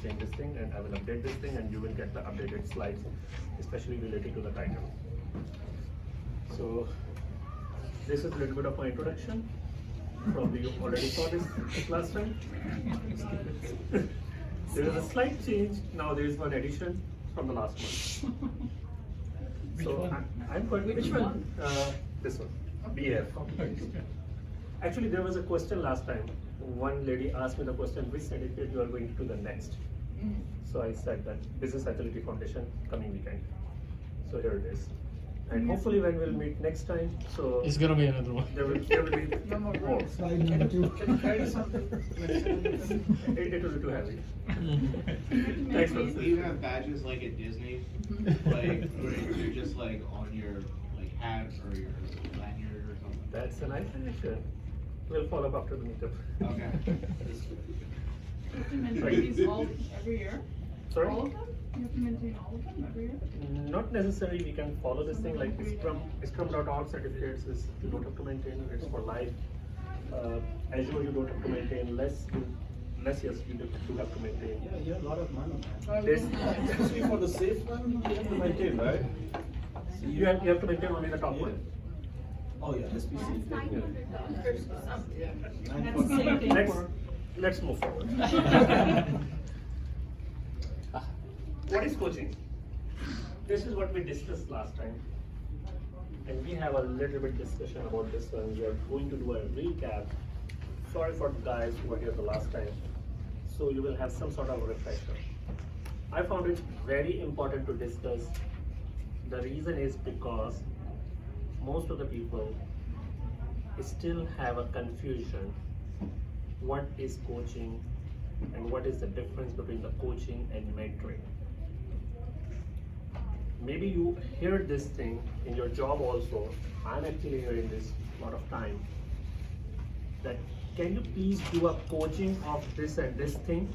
change this thing and I will update this thing and you will get the updated slides, especially related to the title. So this is a little bit of my introduction. Probably you already saw this last time. There is a slight change. Now there is one addition from the last month. So I'm quite. Which one? This one. BF. Actually, there was a question last time. One lady asked me the question, which certificate you are going to do the next? So I said that Business Agility Foundation coming weekend. So here it is. And hopefully when we'll meet next time, so it's gonna be another one. There will be No more. Slide number 2. Can you carry something? It will be too heavy. Thanks for Do you have badges like at Disney? Like where you're just like on your like hat or your lanyard or something? That's a nice addition. We'll follow up after the meetup. Okay. You have to maintain these all every year? Sorry? All of them? You have to maintain all of them every year? Not necessarily. We can follow this thing like Scrum.org certificates is you don't have to maintain. It's for life. Azure you don't have to maintain. Less yes you do have to maintain. Yeah, you have a lot of money. This, Especially for the safe one, you have to maintain, right? you have to maintain only the top one. Oh yeah, SPC. That's the same thing. Let's move forward. What is coaching? This is what we discussed last time. And we have a little bit discussion about this one. We are going to do a recap. Sorry for the guys who were here the last time. So you will have some sort of a refresher. I found it very important to discuss. The reason is because most of the people still have a confusion. What is coaching and what is the difference between the coaching and mentoring? Maybe you hear this thing in your job also. I'm actually hearing this a lot of time. That can you please do a coaching of this and this thing?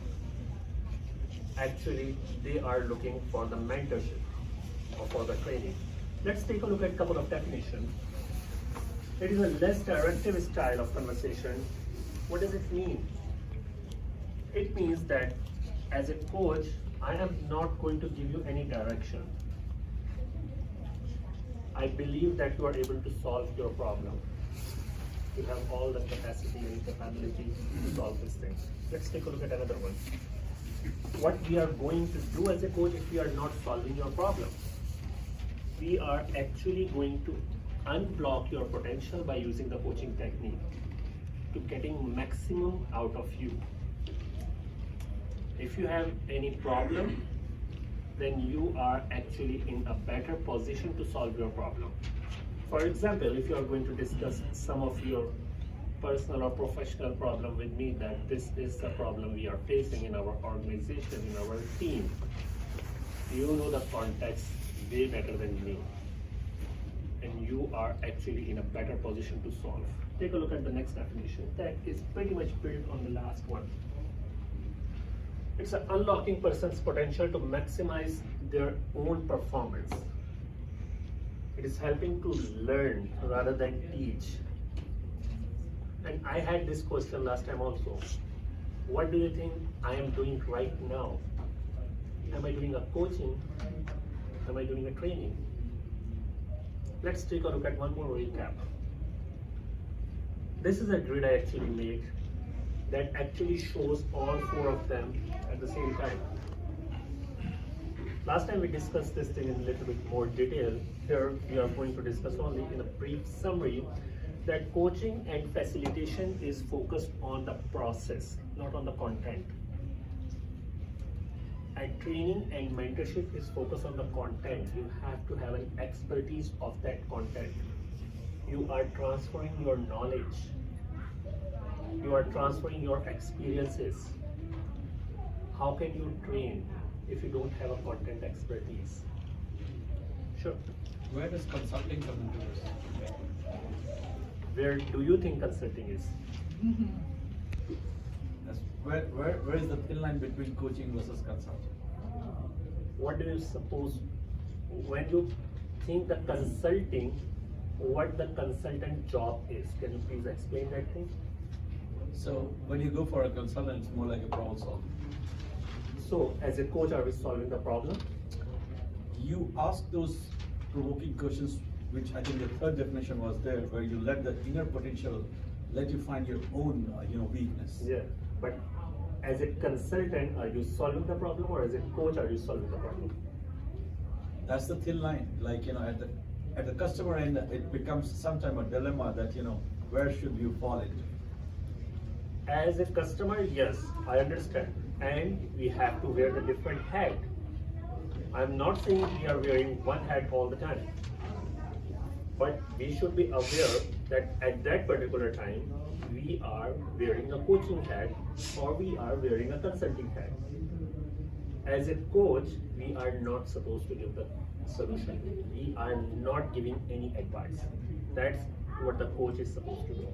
Actually, they are looking for the mentorship or for the training. Let's take a look at a couple of definitions. It is a less directive style of conversation. What does it mean? It means that as a coach, I am not going to give you any direction. I believe that you are able to solve your problem. You have all the capacity and capability to solve this thing. Let's take a look at another one. What we are going to do as a coach if we are not solving your problem? We are actually going to unblock your potential by using the coaching technique to getting maximum out of you. If you have any problem, then you are actually in a better position to solve your problem. For example, if you are going to discuss some of your personal or professional problem with me, that this is the problem we are facing in our organization, in our team, you know the context way better than me. And you are actually in a better position to solve. Take a look at the next definition. That is pretty much built on the last one. It's unlocking person's potential to maximize their own performance. It is helping to learn rather than teach. And I had this question last time also. What do you think I am doing right now? Am I doing a coaching? Am I doing a training? Let's take a look at one more recap. This is a grid I actually made that actually shows all four of them at the same time. Last time we discussed this thing in a little bit more detail. Here we are going to discuss only in a brief summary that coaching and facilitation is focused on the process, not on the content. And training and mentorship is focused on the content. You have to have an expertise of that content. You are transferring your knowledge. You are transferring your experiences. How can you train if you don't have a content expertise? Sure. Where does consulting come into this? Where do you think consulting is? Where is the thin line between coaching versus consulting? What do you suppose when you think the consulting, what the consultant job is? Can you please explain that thing? So when you go for a consultant, it's more like a problem solving. So as a coach, are we solving the problem? You ask those provoking questions, which I think the third definition was there, where you let the inner potential let you find your own, weakness. Yeah, but as a consultant, are you solving the problem, or as a coach, are you solving the problem? That's the thin line. Like, at the customer end, it becomes sometimes a dilemma that, where should you fall into? As a customer, yes, I understand, and we have to wear the different hat. I'm not saying we are wearing one hat all the time, but we should be aware that at that particular time, we are wearing a coaching hat or we are wearing a consulting hat. As a coach, we are not supposed to give the solution. We are not giving any advice. That's what the coach is supposed to do.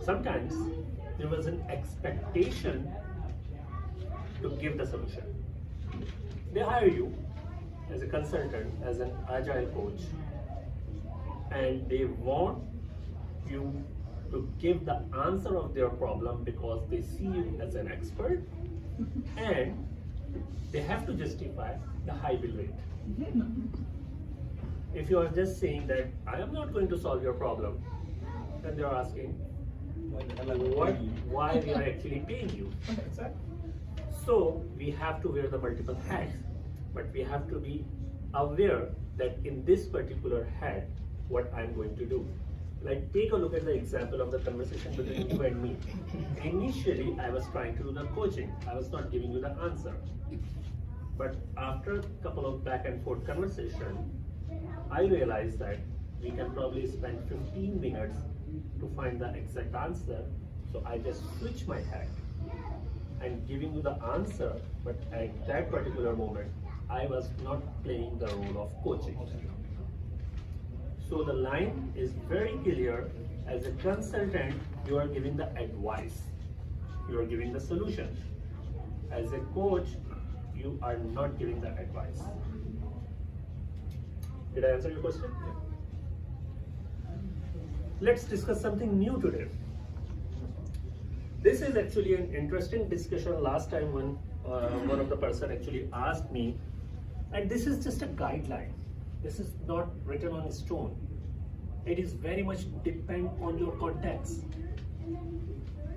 Sometimes there was an expectation to give the solution. They hire you as a consultant, as an agile coach, and they want you to give the answer of their problem because they see you as an expert, and they have to justify the high bill rate. If you are just saying that I am not going to solve your problem, then they are asking why we are actually paying you. So we have to wear the multiple hats, but we have to be aware that in this particular hat, what I'm going to do. Like, take a look at the example of the conversation between you and me. Initially, I was trying to do the coaching. I was not giving you the answer. But after a couple of back and forth conversation, I realized that we can probably spend 15 minutes to find the exact answer. So I just switch my hat and giving you the answer, but at that particular moment, I was not playing the role of coaching. So the line is very clear. As a consultant, you are giving the advice. You are giving the solution. As a coach, you are not giving the advice. Did I answer your question? Let's discuss something new today. This is actually an interesting discussion. Last time when one of the person actually asked me, and this is just a guideline. This is not written on stone. It is very much depend on your context.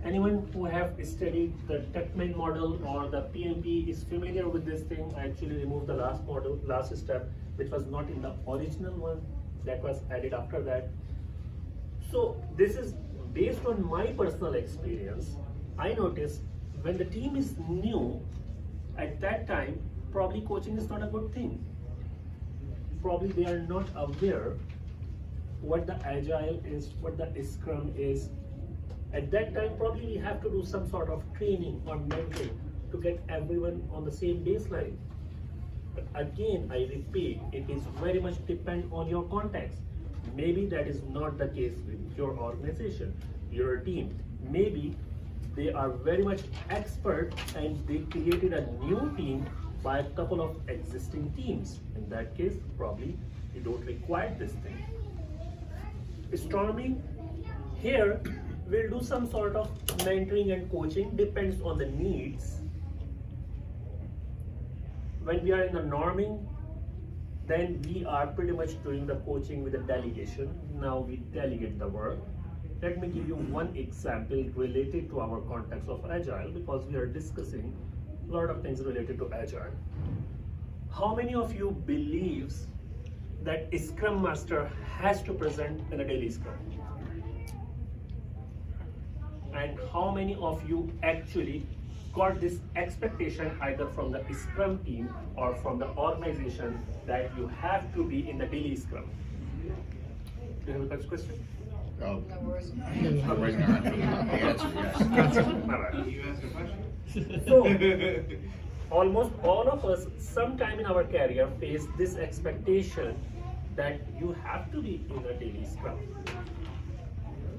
Anyone who have studied the Tuckman model or the PMP is familiar with this thing. I actually removed the last model, last step, which was not in the original one, that was added after that. So this is based on my personal experience. I noticed when the team is new, at that time, probably coaching is not a good thing. Probably they are not aware what the Agile is, what the Scrum is. At that time, probably we have to do some sort of training or mentoring to get everyone on the same baseline. But again, I repeat, it is very much depend on your context. Maybe that is not the case with your organization, your team. Maybe they are very much expert and they created a new team by a couple of existing teams. In that case, probably you don't require this thing. Storming, here we'll do some sort of mentoring and coaching, depends on the needs. When we are in the norming, then we are pretty much doing the coaching with the delegation. Now we delegate the work. Let me give you one example related to our context of Agile, because we are discussing a lot of things related to Agile. How many of you believes that a Scrum Master has to present in a daily Scrum? And how many of you actually got this expectation either from the Scrum team or from the organization that you have to be in the daily Scrum? Do you have a question? Oh. I'm raising our hand. The answer is yes. Alright. You ask a question? So, almost all of us sometime in our career face this expectation that you have to be in a daily Scrum.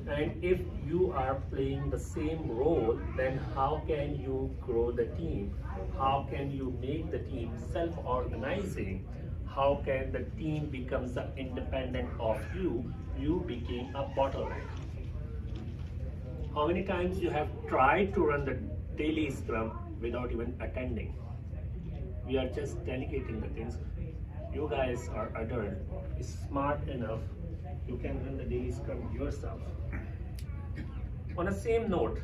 And if you are playing the same role, then how can you grow the team? How can you make the team self-organizing? How can the team become independent of you? You became a bottleneck. How many times you have tried to run the daily Scrum without even attending. We are just delegating the things. You guys are adult, smart enough, you can run the daily scrum yourself. On the same note,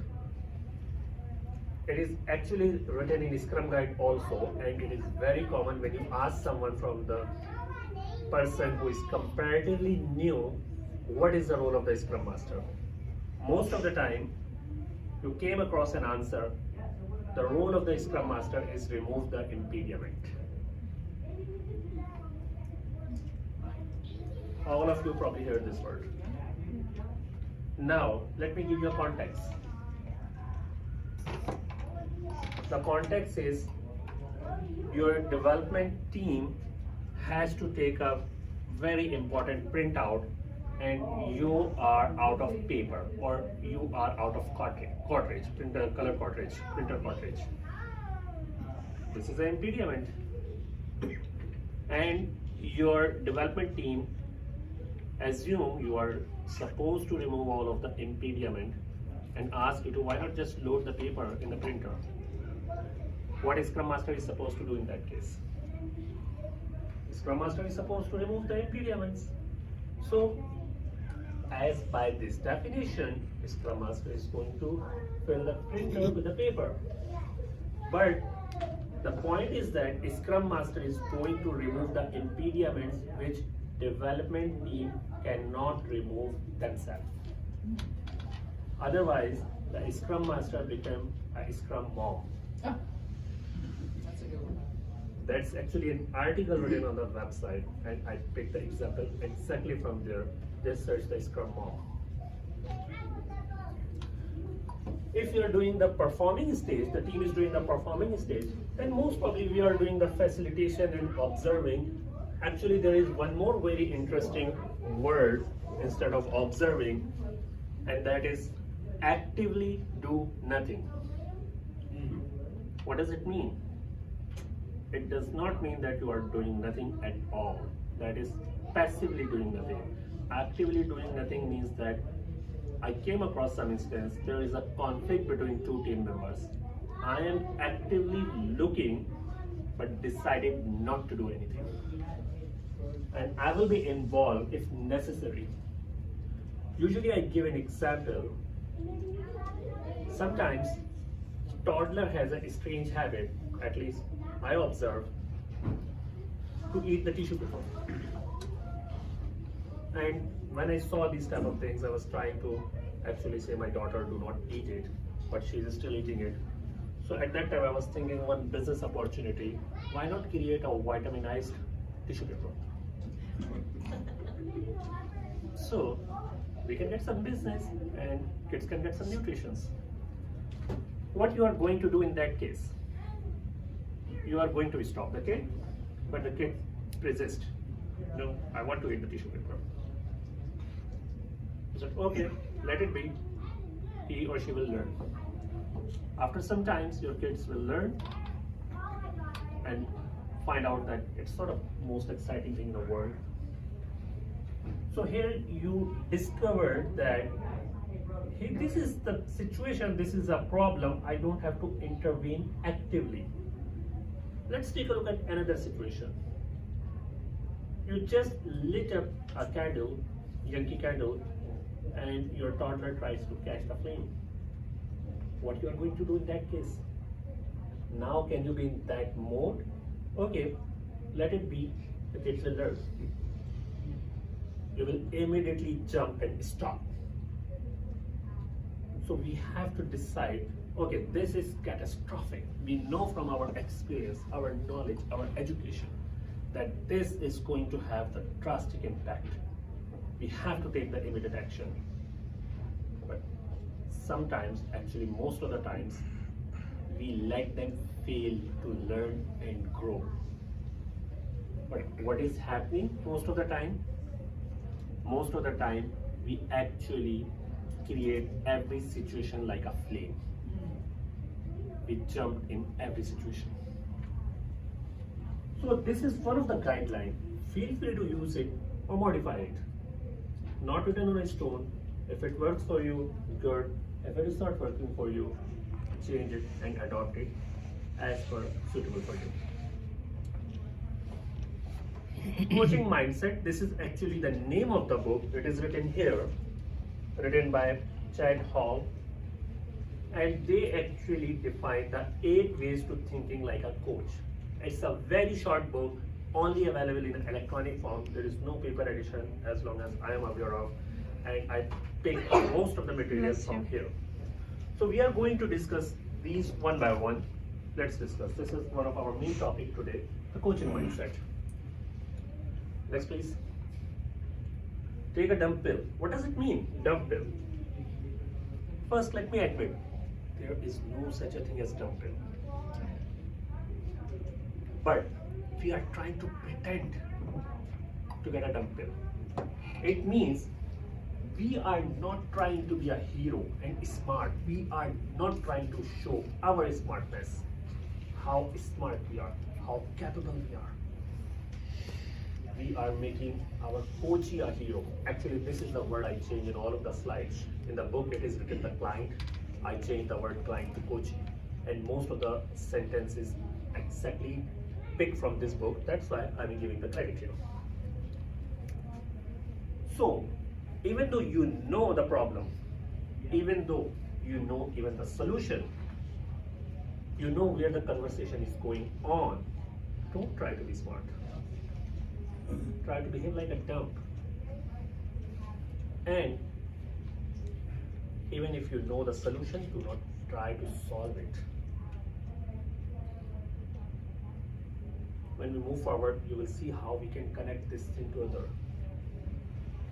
it is actually written in Scrum Guide also, and it is very common when you ask someone from the person who is comparatively new, what is the role of the Scrum Master? Most of the time, you came across an answer, the role of the Scrum Master is remove the impediment. All of you probably heard this word. Now, let me give you a context. The context is your development team has to take a very important printout and you are out of paper or you are out of cartridge, printer cartridge. This is an impediment. And your development team assume you are supposed to remove all of the impediment and ask you to why not just load the paper in the printer. What is Scrum Master is supposed to do in that case? Scrum Master is supposed to remove the impediments. So, as by this definition, Scrum Master is going to fill the printer with the paper. But the point is that Scrum Master is going to remove the impediments which development team cannot remove themselves. Otherwise, the Scrum Master becomes a Scrum mom. Oh, that's a good one. That's actually an article written on the website, and I picked the example exactly from there. Just search the Scrum mom. If you're doing the performing stage, the team is doing the performing stage, then most probably we are doing the facilitation and observing. Actually, there is one more very interesting word instead of observing, and that is actively do nothing. What does it mean? It does not mean that you are doing nothing at all. That is passively doing nothing. Actively doing nothing means that I came across some instance, there is a conflict between two team members. I am actively looking but decided not to do anything. And I will be involved if necessary. Usually I give an example. Sometimes toddler has a strange habit, at least I observe, to eat the tissue paper. And when I saw these type of things, I was trying to actually say my daughter do not eat it, but she is still eating it. So at that time I was thinking one business opportunity, why not create a vitaminized tissue paper? So we can get some business and kids can get some nutrition. What you are going to do in that case? You are going to stop the kid, but the kid persists. No, I want to eat the tissue paper. You said, okay, let it be. He or she will learn. After some times, your kids will learn and find out that it's sort of most exciting thing in the world. So here you discover that hey, this is the situation, this is a problem, I don't have to intervene actively. Let's take a look at another situation. You just lit up a candle, Yankee candle, and your toddler tries to catch the flame. What you are going to do in that case? Now can you be in that mode? Okay, let it be, the kids will learn. You will immediately jump and stop. So we have to decide, okay, this is catastrophic. We know from our experience, our knowledge, our education, that this is going to have the drastic impact. We have to take the immediate action. But sometimes, actually most of the times, we let them fail to learn and grow. But what is happening most of the time? Most of the time, we actually create every situation like a flame. We jump in every situation. So this is one of the guidelines. Feel free to use it or modify it. Not written on a stone. If it works for you, good. If it is not working for you, change it and adopt it as per suitable for you. Coaching mindset, this is actually the name of the book. It is written here, written by Chad Hall, and they actually define the 8 ways to thinking like a coach. It's a very short book, only available in electronic form. There is no paper edition as long as I am aware of, and I picked most of the material from here. So we are going to discuss these one by one. Let's discuss. This is one of our main topic today, the coaching mindset. Next please. Take a dump pill. What does it mean, dump pill? First, let me admit, there is no such a thing as dump pill. But we are trying to pretend to get a dump pill. It means we are not trying to be a hero and smart. We are not trying to show our smartness, how smart we are, how capable we are. We are making our coachee a hero. Actually, this is the word I change in all of the slides. In the book, it is written the client. I changed the word client to coachee. And most of the sentences exactly picked from this book. That's why I'm giving the credit here. So, even though you know the problem, even though you know even the solution, you know where the conversation is going on, don't try to be smart. Try to behave like a dump. And even if you know the solution, do not try to solve it. When we move forward, you will see how we can connect this thing to other.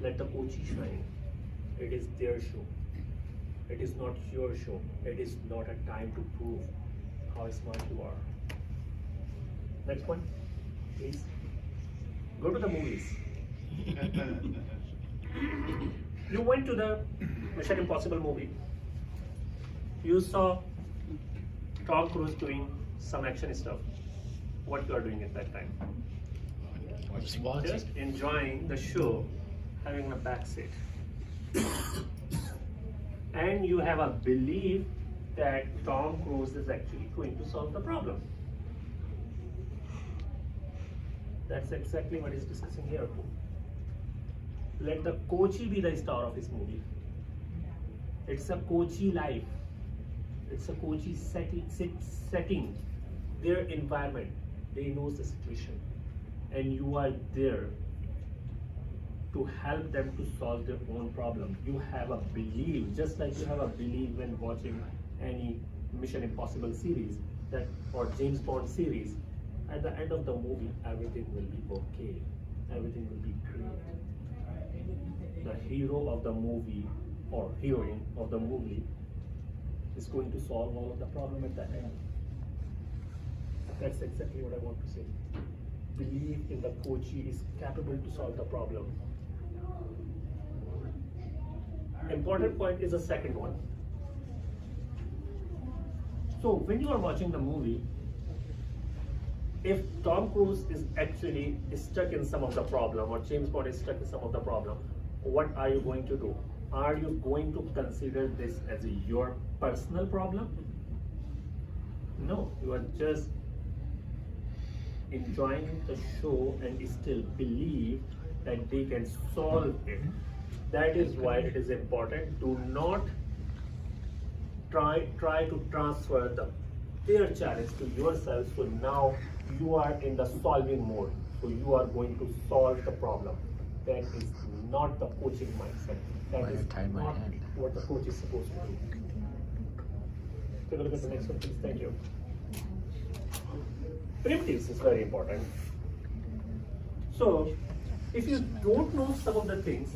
Let the coachee shine. It is their show. It is not your show. It is not a time to prove how smart you are. Next one, please. Go to the movies. You went to the Mission Impossible movie. You saw Tom Cruise doing some action stuff. What you are doing at that time? Just watching. Just enjoying the show, having a back seat. And you have a belief that Tom Cruise is actually going to solve the problem. That's exactly what he's discussing here. Let the coachee be the star of his movie. It's a coachee life. It's a coachee setting, their environment. They know the situation. And you are there to help them to solve their own problem. You have a belief, just like you have a belief when watching any Mission Impossible series that or James Bond series. At the end of the movie, everything will be okay. Everything will be great. The hero of the movie or heroine of the movie is going to solve all of the problem at the end. That's exactly what I want to say. Believe in the coachee is capable to solve the problem. Important point is the second one. So when you are watching the movie, if Tom Cruise is actually stuck in some of the problem or James Bond is stuck in some of the problem, what are you going to do? Are you going to consider this as your personal problem? No, you are just enjoying the show and still believe that they can solve it. That is why it is important. Do not try to transfer their challenge to yourself. So now you are in the solving mode. So you are going to solve the problem. That is not the coaching mindset. That is not what the coach is supposed to do. Take a look at the next one, please. Thank you. Primitives is very important. So, if you don't know some of the things,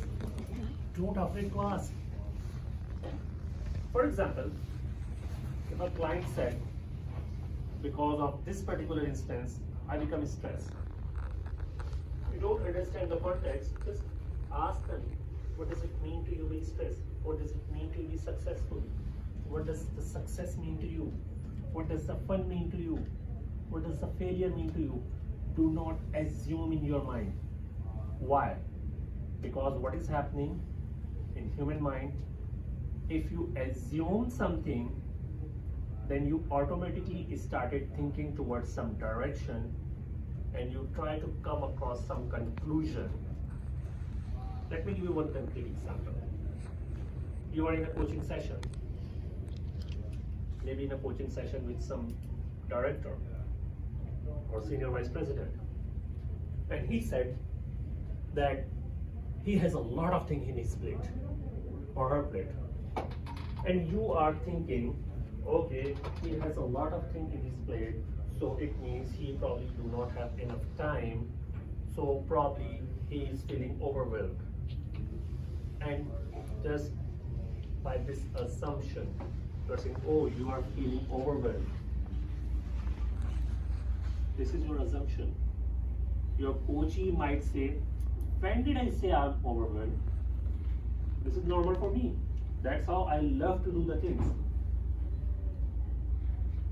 don't afraid to ask. For example, if a client said, because of this particular instance, I become stressed. You don't understand the context, just ask them, what does it mean to you be stressed? What does it mean to be successful? What does the success mean to you? What does the fun mean to you? What does the failure mean to you? Do not assume in your mind. Why? Because what is happening in human mind, if you assume something, then you automatically started thinking towards some direction and you try to come across some conclusion. Let me give you one concrete example. You are in a coaching session, maybe in a coaching session with some director or senior vice president, and he said that he has a lot of things in his plate or her plate, and you are thinking, okay, he has a lot of things in his plate, so it means he probably do not have enough time, so probably he is feeling overwhelmed. And just by this assumption, you're saying, oh, you are feeling overwhelmed. This is your assumption. Your coachee might say, when did I say I'm overwhelmed? This is normal for me. That's how I love to do the things.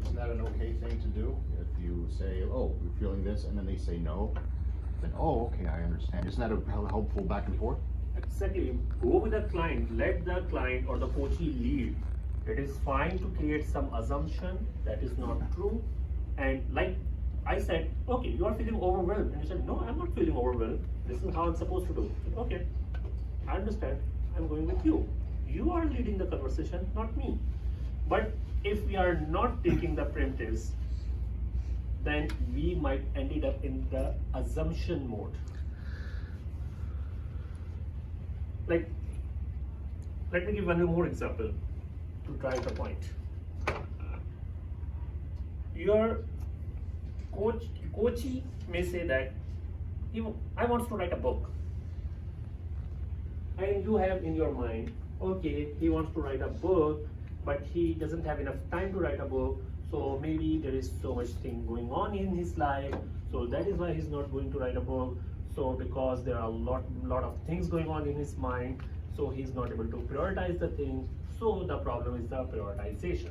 Isn't that an okay thing to do? If you say, oh, you're feeling this, and then they say no, then, oh, okay, I understand. Isn't that a helpful back and forth? Exactly. Go with the client. Let the client or the coachee lead. It is fine to create some assumption that is not true. And like I said, okay, you are feeling overwhelmed. And you said, no, I'm not feeling overwhelmed. This is how I'm supposed to do. Okay, I understand. I'm going with you. You are leading the conversation, not me. But if we are not taking the primitives, then we might end up in the assumption mode. Like, let me give one more example to drive the point. Your coachee may say that I want to write a book, and you have in your mind, okay, he wants to write a book, but he doesn't have enough time to write a book, so maybe there is so much thing going on in his life, so that is why he's not going to write a book. So because there are a lot of things going on in his mind, so he's not able to prioritize the things, so the problem is the prioritization.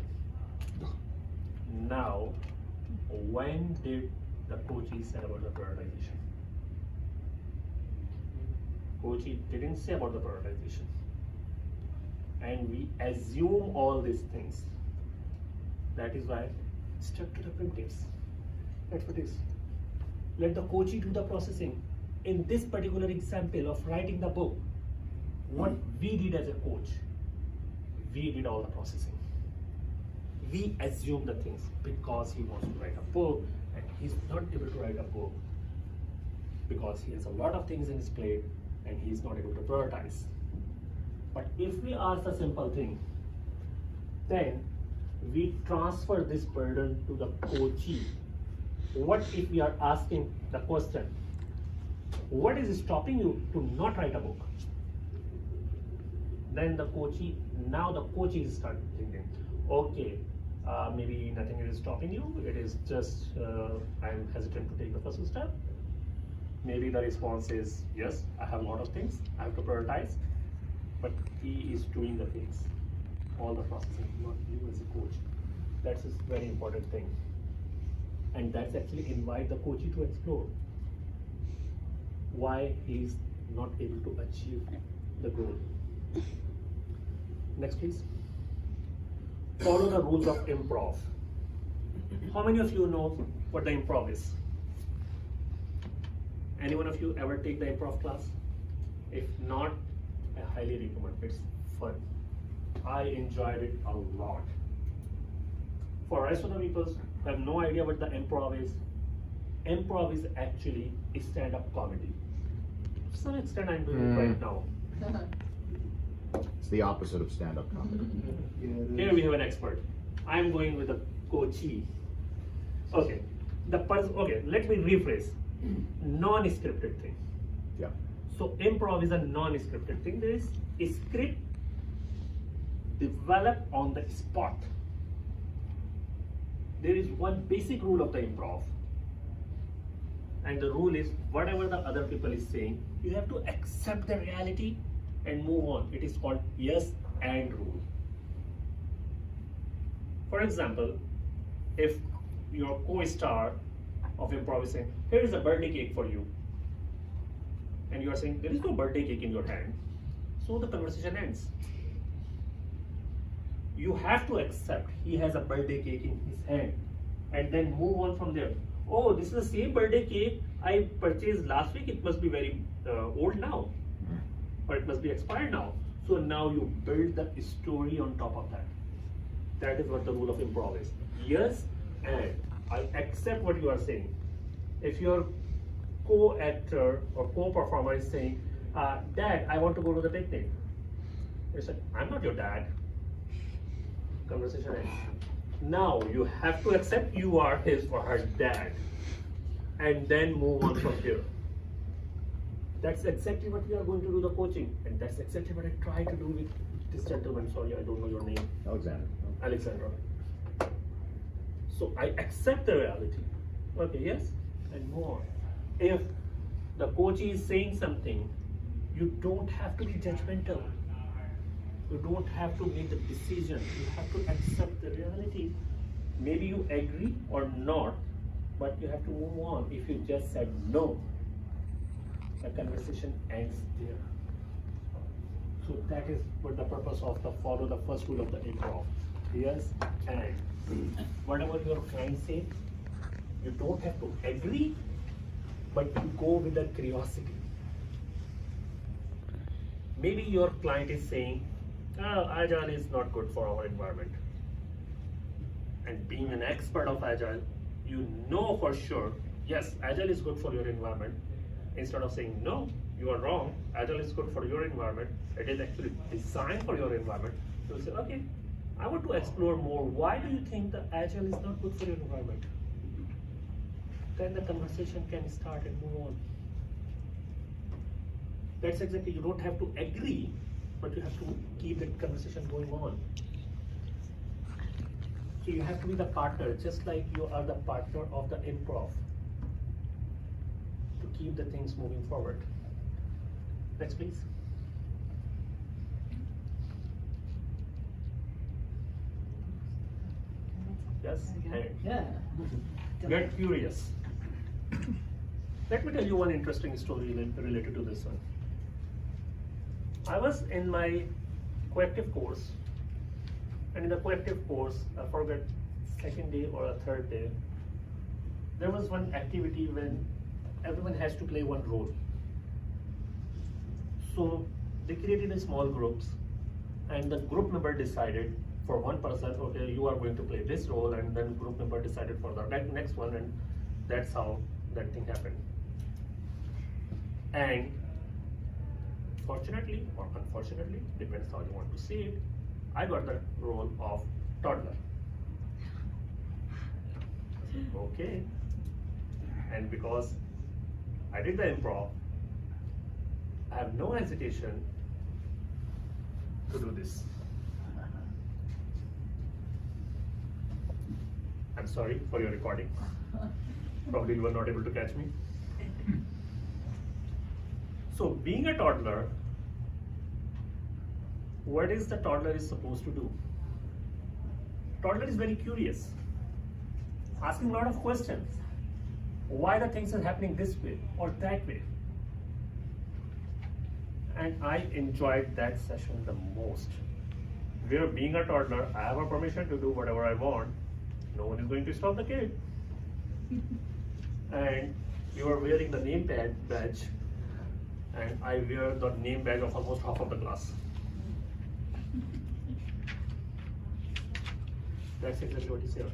Now, when did the coachee say about the prioritization? Coachee didn't say about the prioritization. And we assume all these things. That is why stuck to the primitives. That's what it is. Let the coachee do the processing. In this particular example of writing the book, what we did as a coach, we did all the processing. We assume the things because he wants to write a book and he's not able to write a book because he has a lot of things in his plate and he's not able to prioritize. But if we ask the simple thing, then we transfer this burden to the coachee. What if we are asking the question, what is stopping you to not write a book? Then the coachee start thinking, okay, maybe nothing is stopping you. It is just I'm hesitant to take the first step. Maybe the response is, yes, I have a lot of things, I have to prioritize, but he is doing the things, all the processing, not you as a coach. That's a very important thing. And that's actually invite the coachee to explore why he is not able to achieve the goal. Next, please. Follow the rules of improv. How many of you know what the improv is? Any one of you ever take the improv class? If not, I highly recommend. It's fun. I enjoyed it a lot. For rest of the people who have no idea what the improv is actually a stand-up comedy. To some extent, I'm doing it right now. It's the opposite of stand-up comedy. Here we have an expert. I'm going with a coachee. Okay. Okay, let me rephrase. Non-scripted thing. Yeah. So improv is a non-scripted thing. There is a script developed on the spot. There is one basic rule of the improv. And the rule is whatever the other people is saying, you have to accept the reality and move on. It is called yes and rule. For example, if your co-star of improv is saying, here is a birthday cake for you, and you are saying, there is no birthday cake in your hand, so the conversation ends. you have to accept he has a birthday cake in his hand and then move on from there. Oh, this is the same birthday cake I purchased last week. It must be very old now, or it must be expired now. So now you build the story on top of that. That is what the rule of improv is. Yes, and I accept what you are saying. If your co-actor or co-performer is saying, Dad, I want to go to the picnic. You say, I'm not your dad. Conversation ends. Now you have to accept you are his or her dad and then move on from here. That's exactly what we are going to do the coaching, and that's exactly what I try to do with this gentleman. Sorry, I don't know your name. Alexandra. So I accept the reality. Okay, yes, and move on. If the coach is saying something, you don't have to be judgmental. You don't have to make the decision. You have to accept the reality. Maybe you agree or not, but you have to move on. If you just said no, the conversation ends there. So that is what the purpose of the follow the first rule of the improv. Yes, and whatever your client say, you don't have to agree, but you go with the curiosity. Maybe your client is saying, Agile is not good for our environment. And being an expert of Agile, you know for sure, yes, Agile is good for your environment. Instead of saying, no, you are wrong, Agile is good for your environment, it is actually designed for your environment. So you say, okay, I want to explore more. Why do you think that Agile is not good for your environment? Then the conversation can start and move on. That's exactly, you don't have to agree, but you have to keep the conversation going on. So you have to be the partner, just like you are the partner of the improv, to keep the things moving forward. Next, please. Yes? Yeah. Get curious. Let me tell you one interesting story related to this one. I was in my coactive course, and in the coactive course, I forget second day or a third day, there was one activity when everyone has to play one role. So they created a small groups, and the group member decided for one person, okay, you are going to play this role, and then group member decided for the next one, and that's how that thing happened. And fortunately or unfortunately, depends how you want to see it, I got the role of toddler. Okay. And because I did the improv, I have no hesitation to do this. I'm sorry for your recording. Probably you were not able to catch me. So being a toddler, what is the toddler is supposed to do? Toddler is very curious, asking a lot of questions. Why the things are happening this way or that way? And I enjoyed that session the most. Where being a toddler, I have a permission to do whatever I want. No one is going to stop the kid. And you are wearing the name badge, and I wear the name badge of almost half of the class. That's exactly what is here.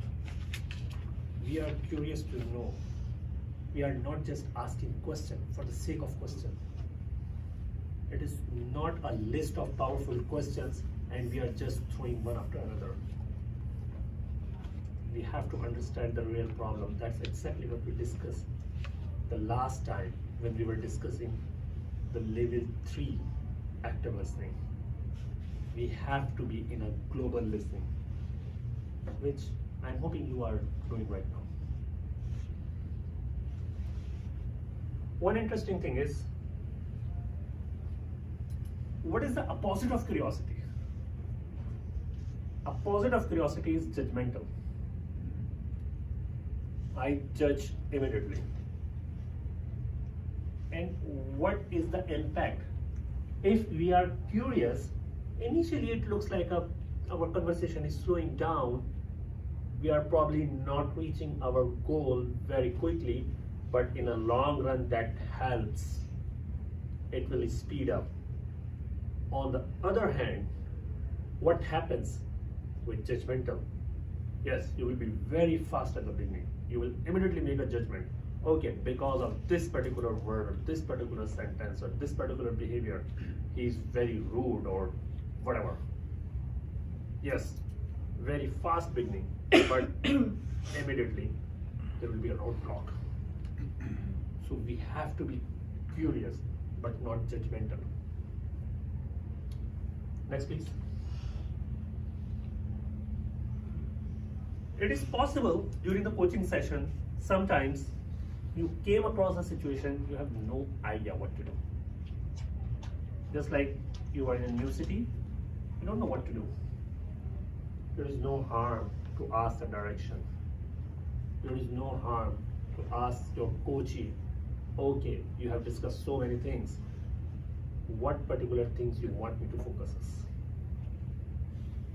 We are curious to know. We are not just asking questions for the sake of question. It is not a list of powerful questions and we are just throwing one after another. We have to understand the real problem. That's exactly what we discussed the last time when we were discussing the level 3 active listening. We have to be in a global listening, which I'm hoping you are doing right now. One interesting thing is, what is the opposite of curiosity? Opposite of curiosity is judgmental. I judge immediately. And what is the impact? If we are curious, initially it looks like a our conversation is slowing down, we are probably not reaching our goal very quickly, but in a long run that helps. It will speed up. On the other hand, what happens with judgmental? Yes, you will be very fast at the beginning. You will immediately make a judgment. Okay, because of this particular word or this particular sentence or this particular behavior, he is very rude or whatever. Yes, very fast beginning, but immediately there will be a roadblock. So we have to be curious, but not judgmental. Next, please. It is possible during the coaching session, sometimes you came across a situation, you have no idea what to do. Just like you are in a new city, you don't know what to do. There is no harm to ask the direction. There is no harm to ask your coachee, okay, you have discussed so many things. What particular things you want me to focus on?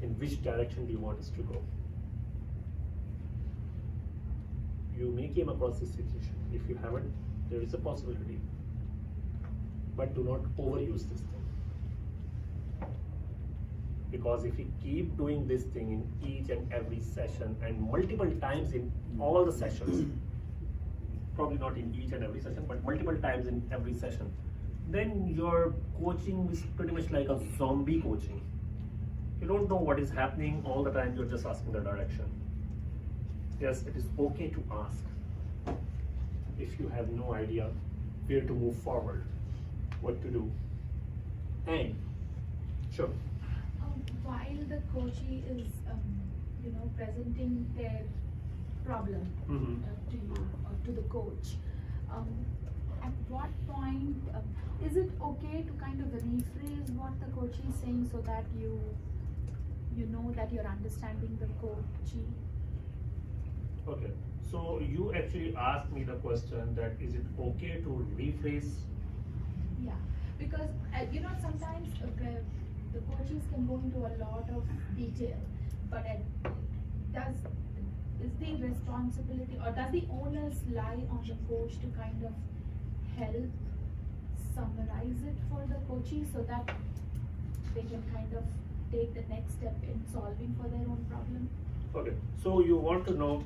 In which direction do you want us to go? You may came across this situation. If you haven't, there is a possibility. But do not overuse this thing. Because if you keep doing this thing in each and every session and multiple times in all the sessions, probably not in each and every session, but multiple times in every session, then your coaching is pretty much like a zombie coaching. You don't know what is happening all the time, you're just asking the direction. Yes, it is okay to ask. If you have no idea where to move forward, what to do. And, sure. While the coachee is, presenting their problem to you or to the coach, at what point is it okay to kind of rephrase what the coachee is saying so that you know that you're understanding the coachee? Okay, so you actually asked me the question that is it okay to rephrase? Yeah, because sometimes the coaches can go into a lot of detail, but is the responsibility or does the onus lie on the coach to kind of help summarize it for the coaches so that they can kind of take the next step in solving for their own problem? Okay, so you want to know,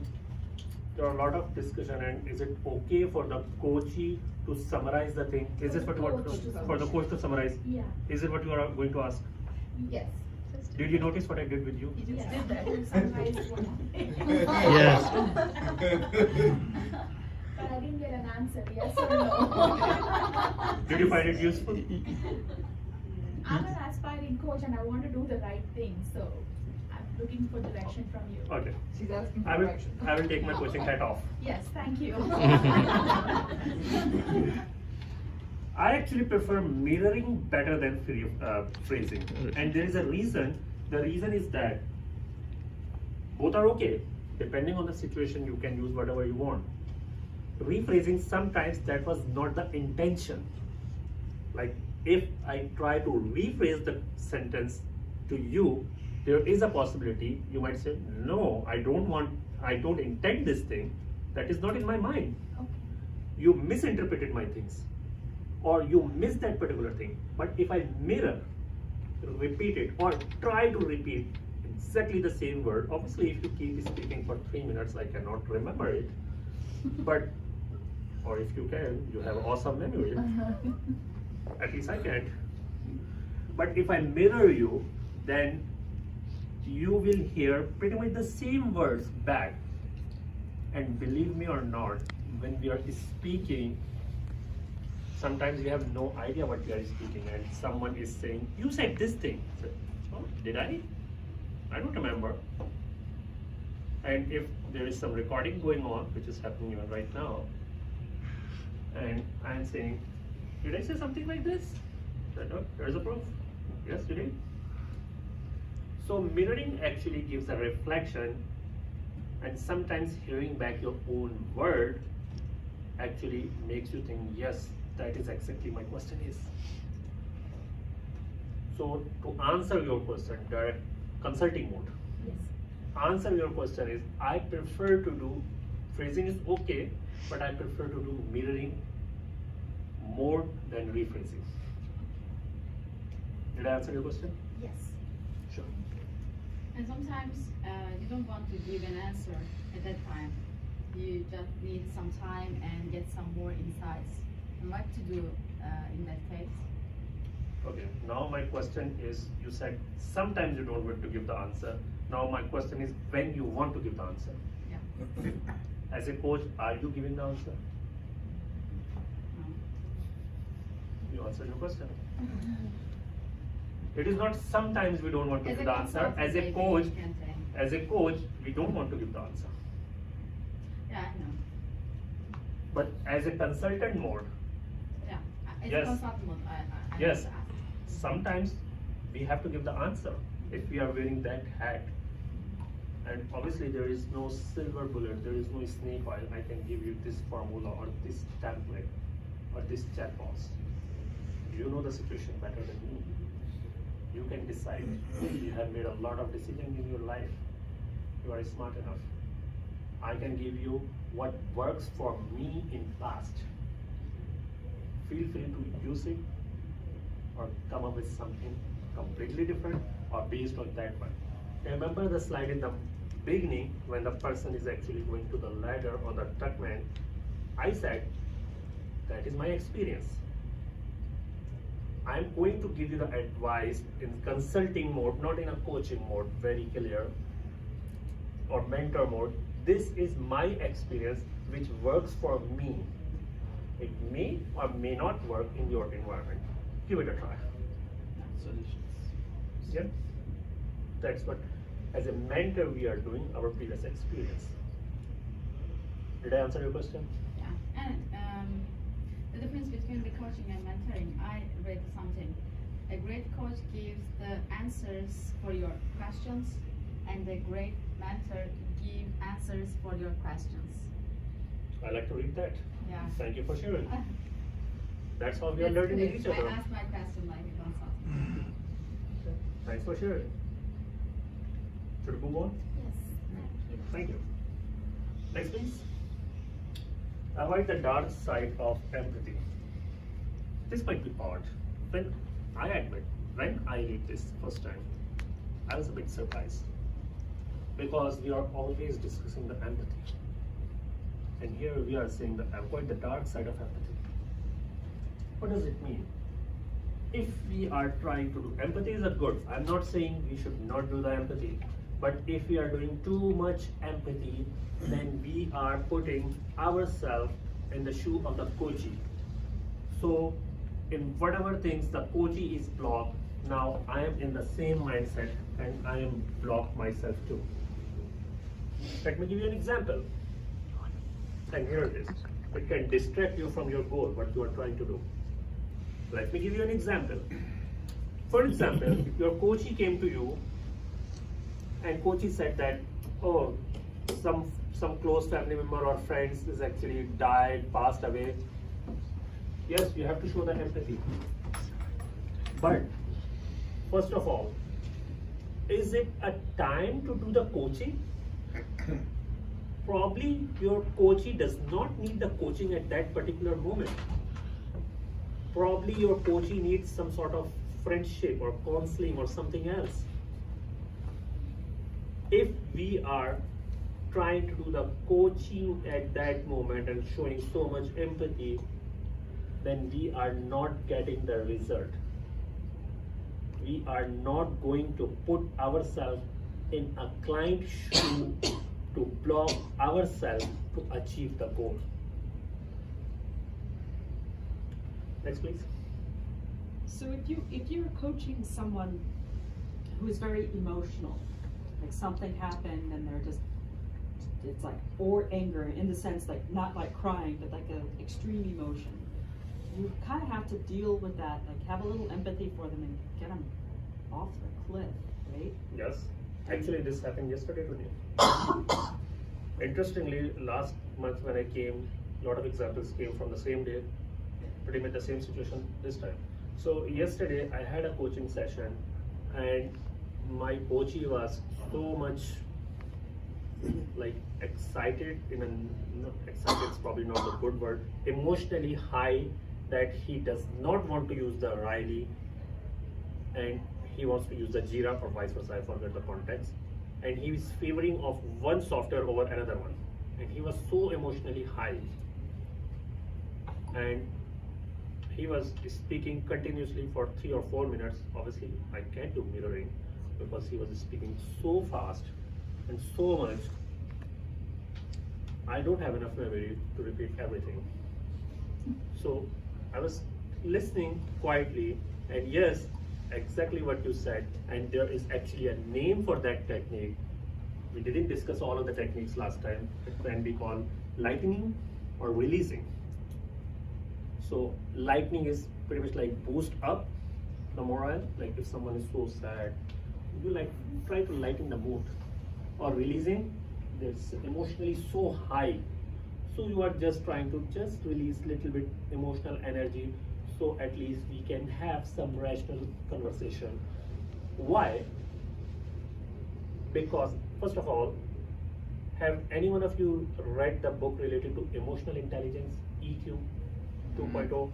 there are a lot of discussion, and is it okay for the coachee to summarize the thing? Is this what you want to do? For the coach to summarize? Yeah. Is it what you are going to ask? Yes. Did you notice what I did with you? You just did that. Summarize what Yes. But I didn't get an answer, yes or no. Did you find it useful? I'm an aspiring coach and I want to do the right thing, so I'm looking for direction from you. Okay. She's asking for I will, direction. I will take my coaching hat off. Yes, thank you. I actually prefer mirroring better than phrasing. And there is a reason. The reason is that both are okay. Depending on the situation, you can use whatever you want. Rephrasing, sometimes that was not the intention. Like if I try to rephrase the sentence to you, there is a possibility you might say, no, I don't intend this thing. That is not in my mind. Okay. You misinterpreted my things, or you missed that particular thing. But if I mirror, repeat it, or try to repeat exactly the same word, obviously if you keep speaking for 3 minutes, I cannot remember it. But, or if you can, you have awesome memory. At least I can't. But if I mirror you, then you will hear pretty much the same words back. And believe me or not, when we are speaking, sometimes we have no idea what we are speaking, and someone is saying, you said this thing. So, oh, did I? I don't remember. And if there is some recording going on, which is happening even right now, and I'm saying, did I say something like this? Oh, there's a proof. Yes, you did. So mirroring actually gives a reflection, and sometimes hearing back your own word actually makes you think, yes, that is exactly my question is. So to answer your question, consulting mode. Yes. Answer your question is, I prefer to do, phrasing is okay, but I prefer to do mirroring more than rephrasing. Did I answer your question? Yes. Sure. And sometimes you don't want to give an answer at that time. You just need some time and get some more insights. And what to do in that case? Okay, now my question is, you said sometimes you don't want to give the answer. Now my question is, when you want to give the answer. Yeah. As a coach, are you giving the answer? No. You answered your question. It is not sometimes we don't want to As give a the answer. consultant, As a maybe coach, you can say. as a coach, we don't want to give the answer. Yeah, I know. But as a consultant mode, Yeah. As Yes. a consultant mode, I yes, have to ask. sometimes we have to give the answer if we are wearing that hat. And obviously there is no silver bullet, there is no snake oil. I can give you this formula or this template or this chat box. You know the situation better than me. You can decide. You have made a lot of decisions in your life. You are smart enough. I can give you what works for me in past. Feel free to use it or come up with something completely different or based on that one. Remember the slide in the beginning when the person is actually going to the ladder or the truckman? I said, that is my experience. I'm going to give you the advice in consulting mode, not in a coaching mode, very clear, or mentor mode. This is my experience which works for me. It may or may not work in your environment. Give it a try. Solutions. Yeah? That's what, as a mentor, we are doing our previous experience. Did I answer your question? Yeah. And the difference between the coaching and mentoring, I read something. A great coach gives the answers for your questions, and a great mentor gives answers for your questions. I like to read that. Yeah. Thank you for sharing. That's how we are That's learning good. with each I other. asked my question like a consultant. Thanks for sharing. Should we move on? Yes. Thank you. Next, please. Avoid the dark side of empathy. This might be odd. When I admit, when I read this first time, I was a bit surprised because we are always discussing the empathy, and here we are saying that avoid the dark side of empathy. What does it mean? If we are trying to do empathy is a good. I'm not saying we should not do the empathy, but if we are doing too much empathy, then we are putting ourselves in the shoe of the coachee. So in whatever things the coachee is blocked, now I am in the same mindset and I am blocked myself too. Let me give you an example. And here it is. It can distract you from your goal, what you are trying to do. Let me give you an example. For example, if your coachee came to you and coachee said that, oh, some close family member or friends is actually died, passed away. Yes, you have to show the empathy. But first of all, is it a time to do the coaching? Probably your coachee does not need the coaching at that particular moment. Probably your coachee needs some sort of friendship or counseling or something else. If we are trying to do the coaching at that moment and showing so much empathy, then we are not getting the result. We are not going to put ourselves in a client's shoe to block ourselves to achieve the goal. Next, please. So if you're coaching someone who is very emotional, like something happened and they're just, it's like, or anger in the sense like not like crying, but like an extreme emotion, you kind of have to deal with that, like have a little empathy for them and get them off the cliff, right? Yes. Actually, this happened yesterday to me. Interestingly, last month when I came, a lot of examples came from the same day, pretty much the same situation this time. So yesterday I had a coaching session and my coachee was so much like excited no, excited is probably not the good word, emotionally high, that he does not want to use the Riley and he wants to use the Jira or vice versa, I forget the context, and he is favoring of one software over another one, and he was so emotionally high, and he was speaking continuously for 3 or 4 minutes. Obviously I can't do mirroring because he was speaking so fast and so much. I don't have enough memory to repeat everything. So I was listening quietly, and yes, exactly what you said, and there is actually a name for that technique. We didn't discuss all of the techniques last time. It can be called lightning or releasing. So lightning is pretty much like boost up the morale, like if someone is so sad, you like try to lighten the mood. Or releasing, that's emotionally so high, so you are just trying to just release little bit emotional energy, so at least we can have some rational conversation. Why? Because first of all, have any one of you read the book related to emotional intelligence, EQ 2.0?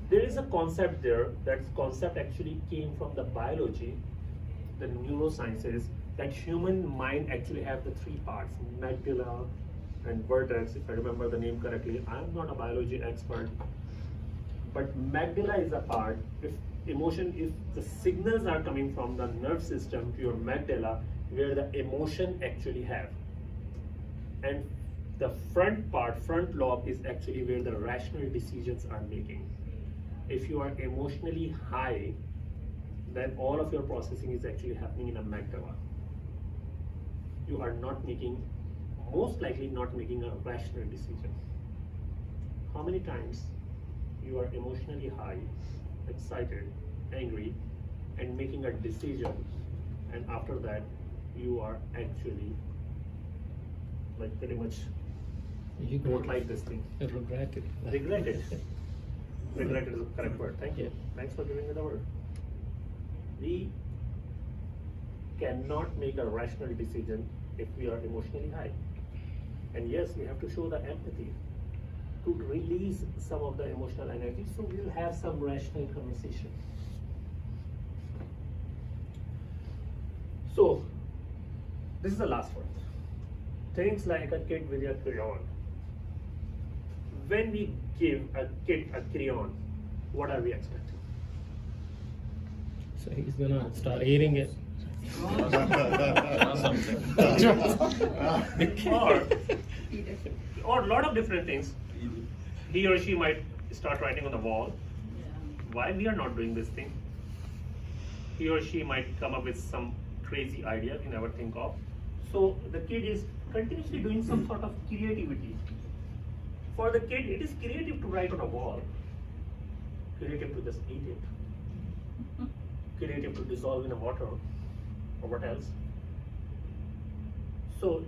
There is a concept there. That concept actually came from the biology, the neurosciences, that human mind actually have the 3 parts, amygdala and vertex, if I remember the name correctly. I'm not a biology expert, but amygdala is a part. If the signals are coming from the nerve system to your amygdala, where the emotion actually have, and the front lobe is actually where the rational decisions are making. If you are emotionally high, then all of your processing is actually happening in amygdala. You are most likely not making a rational decision. How many times you are emotionally high, excited, angry, and making a decision, and after that you are actually like pretty much You don't like this thing. regret it. Regret it. Regret it is the correct word. Thank you. Yeah. Thanks for giving me the word. We cannot make a rational decision if we are emotionally high. And yes, we have to show the empathy to release some of the emotional energy, so we'll have some rational conversation. So, this is the last one. Things like a kid with a crayon. When we give a kid a crayon, what are we expecting? So he's gonna start eating it. Or a lot of different things. He or she might start writing on the wall. Why we are not doing this thing? He or she might come up with some crazy idea we never think of. So the kid is continuously doing some sort of creativity. For the kid, it is creative to write on a wall. Creative to just eat it. Creative to dissolve in a water. Or what else? So,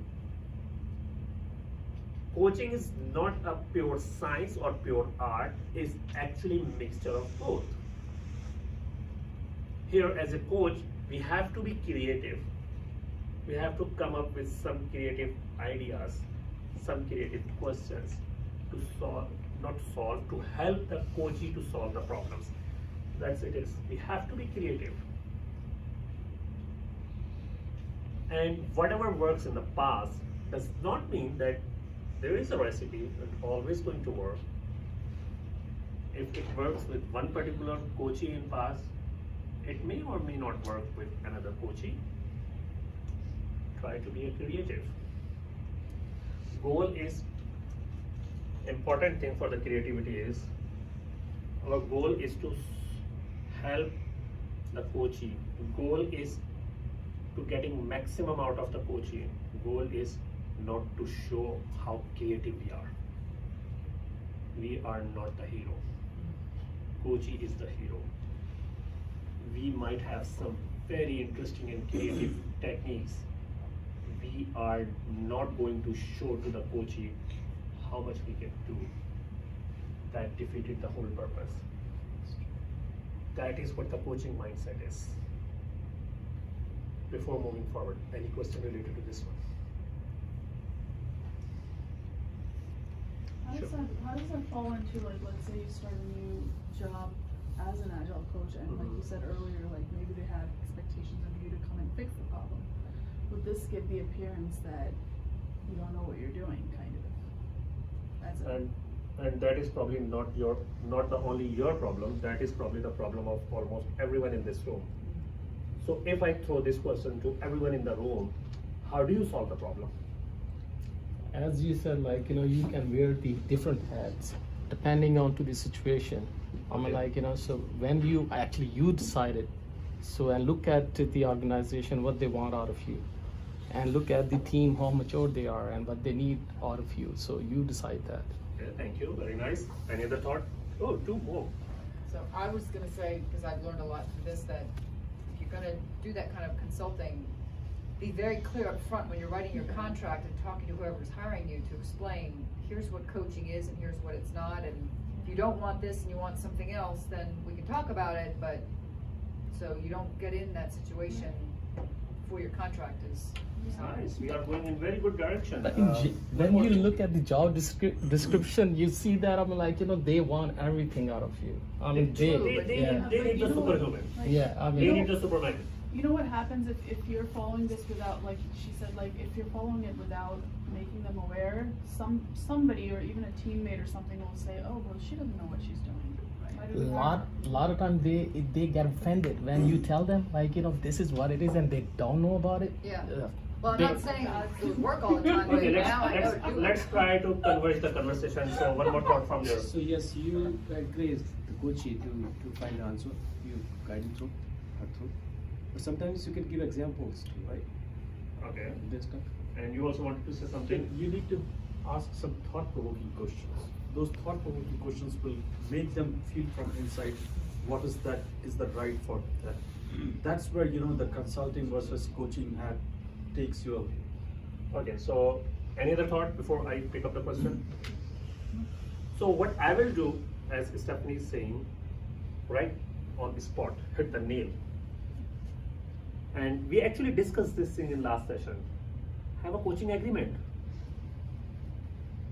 coaching is not a pure science or pure art, it's actually a mixture of both. Here as a coach, we have to be creative. We have to come up with some creative ideas, some creative questions to to help the coachee to solve the problems. That's it is. We have to be creative. And whatever works in the past does not mean that there is a recipe that's always going to work. If it works with one particular coachee in past, it may or may not work with another coachee. Try to be a creative. Goal is important thing for the creativity is our goal is to help the coachee. Goal is to getting maximum out of the coachee. Goal is not to show how creative we are. We are not the hero. Coachee is the hero. We might have some very interesting and creative techniques. We are not going to show to the coachee how much we can do. That defeated the whole purpose. That is what the coaching mindset is. before moving forward? Any question related to this one? How does that fall into, like, let's say you start a new job as an Agile coach, and like you said earlier, like maybe they have expectations of you to come and fix the problem. Would this give the appearance that you don't know what you're doing, kind of? As a, And that is probably not the only your problem, that is probably the problem of almost everyone in this room. So if I throw this question to everyone in the room, how do you solve the problem? As you said, like, you can wear the different hats depending on to the situation. I mean, Okay. like, so when you decided, so and look at the organization, what they want out of you, and look at the team, how mature they are and what they need out of you. So you decide that. Okay, thank you, very nice. Any other thought? Oh, two more. So I was gonna say, because I've learned a lot from this, that if you're gonna do that kind of consulting, be very clear up front when you're writing your contract and talking to whoever's hiring you to explain, here's what coaching is and here's what it's not, and if you don't want this and you want something else, then we can talk about it, but, so you don't get in that situation before your contract is signed. Nice, we are going in very good direction. But one when more you thing. look at the job description, you see that, I mean, like, they want everything out of you. I mean, True, they, but They yeah, need the superhuman. like, yeah, I They mean, need the Superman. you know what happens if you're following this without, like she said, like if you're following it without making them aware, somebody or even a teammate or something will say, oh, well, she doesn't know what she's doing. Why do we want her? lot of times they get offended when you tell them, like, this is what it is, and they don't know about it. Yeah. Ugh. Well, I'm They- not saying it would work all the time, but Okay, now I know to do it. let's try to converge the conversation. So one more thought from your. So yes, you encourage the coachee to find the answer. You guide him through, her through. But sometimes you can give examples too, right? Okay. This stuff. And you also wanted to say something? You need to ask some thought-provoking questions. Those thought-provoking questions will make them feel from inside what is the right for that. That's where, the consulting versus coaching hat takes you away. Okay, so any other thought before I pick up the question? So what I will do, as Stephanie is saying, right on the spot, hit the nail. And we actually discussed this thing in last session. Have a coaching agreement.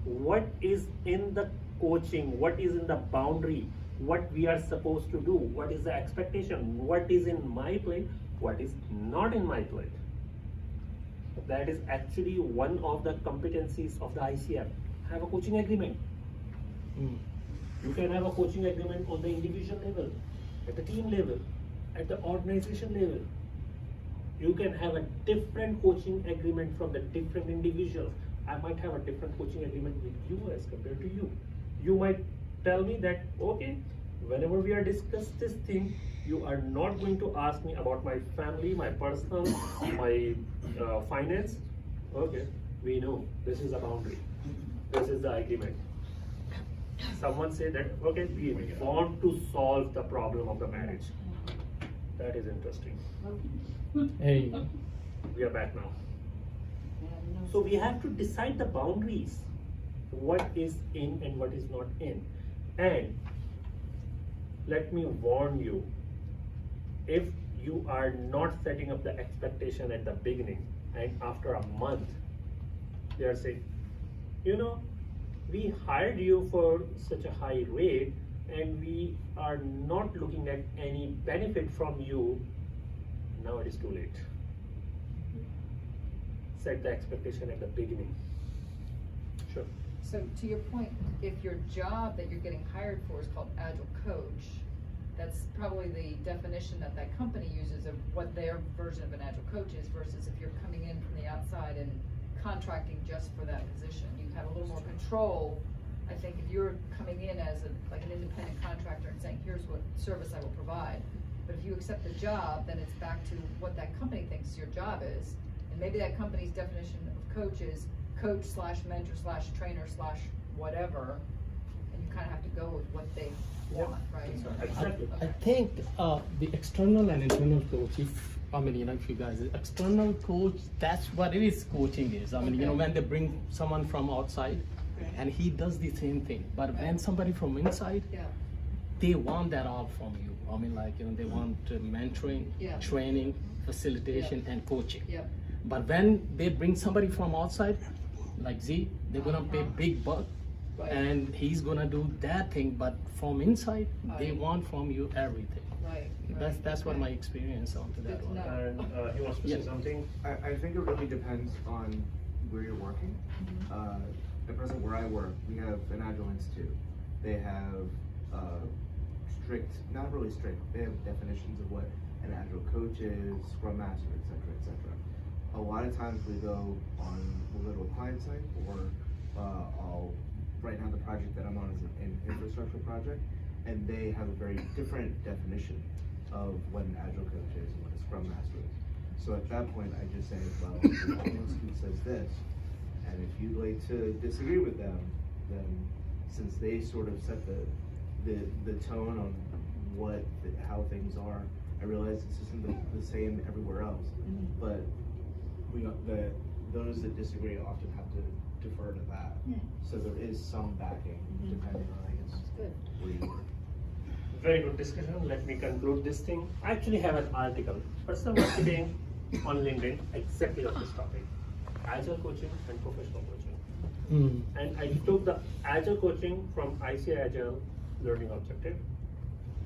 What is in the coaching? What is in the boundary? What we are supposed to do? What is the expectation? What is in my plate? What is not in my plate? That is actually one of the competencies of the ICF. Have a coaching agreement. Mm. You can have a coaching agreement on the individual level, at the team level, at the organization level. You can have a different coaching agreement from the different individuals. I might have a different coaching agreement with you as compared to you. You might tell me that, okay, whenever we are discussing this thing, you are not going to ask me about my family, my personal, my finance. Okay, we know this is a boundary. This is the agreement. Someone say that, okay, we want to solve the problem of the marriage. That is interesting. Hey, We are back now. So we have to decide the boundaries. What is in and what is not in. And let me warn you, if you are not setting up the expectation at the beginning and after a month, they are saying, we hired you for such a high rate and we are not looking at any benefit from you, now it is too late. Set the expectation at the beginning. Sure. So to your point, if your job that you're getting hired for is called Agile Coach, that's probably the definition that that company uses of what their version of an Agile Coach is versus if you're coming in from the outside and contracting just for that position. You have a little more control. I think if you're coming in as like an independent contractor and saying, here's what service I will provide. But if you accept the job, then it's back to what that company thinks your job is. And maybe that company's definition of coach is coach/mentor/trainer/whatever, and you kind of have to go with what they want, right? Exactly. I think the external and internal coach, if you guys, external coach, that's what it is, coaching is. Okay. When they bring someone from outside Okay. and he does the same thing. But when somebody from inside, Yeah. they want that all from you. I mean, like, you know, they want mentoring, Yeah. training, facilitation, Yeah. and coaching. Yep. But when they bring somebody from outside, like Z, they're gonna pay big buck, Right. and he's gonna do that thing. But from inside, they Right. want from you everything. Right. That's what okay. my experience onto Good that to one. know. And he wants to say Yeah. something. I think it really depends on where you're working. At present, where I work, we have an Agile Institute. They have strict, not really strict, they have definitions of what an Agile coach is, Scrum Master, etc. A lot of times we'll go to a client site, or right now the project that I'm on is an infrastructure project, and they have a very different definition of what an Agile coach is and what a Scrum Master is. So at that point, I just say, well, the Agile Institute says this, and if you'd like to disagree with them, then since they sort of set the tone on how things are, I realize this isn't the same everywhere else, but those that disagree often have to defer to that. So there is some backing depending on, I guess, Good. where you work. Very good discussion. Let me conclude this thing. I actually have an article, personal marketing on LinkedIn, exactly on this topic. Agile coaching and professional coaching. And I took the Agile coaching from ICI Agile Learning Objective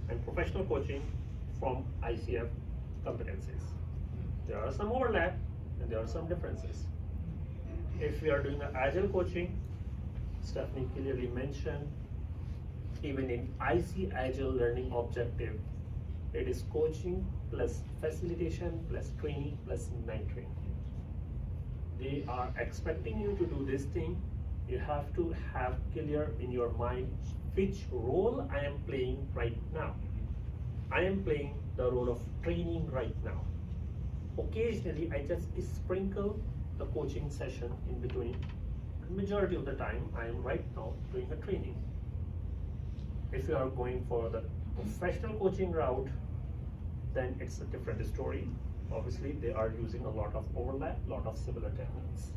and professional coaching from ICF competencies. There are some overlap and there are some differences. If we are doing the Agile coaching, Stephanie clearly mentioned, even in IC Agile Learning Objective, it is coaching plus facilitation plus training plus mentoring. They are expecting you to do this thing. You have to have clear in your mind which role I am playing right now. I am playing the role of training right now. Occasionally, I just sprinkle the coaching session in between. Majority of the time, I am right now doing a training. If you are going for the professional coaching route, then it's a different story. Obviously, they are using a lot of overlap, lot of similar techniques.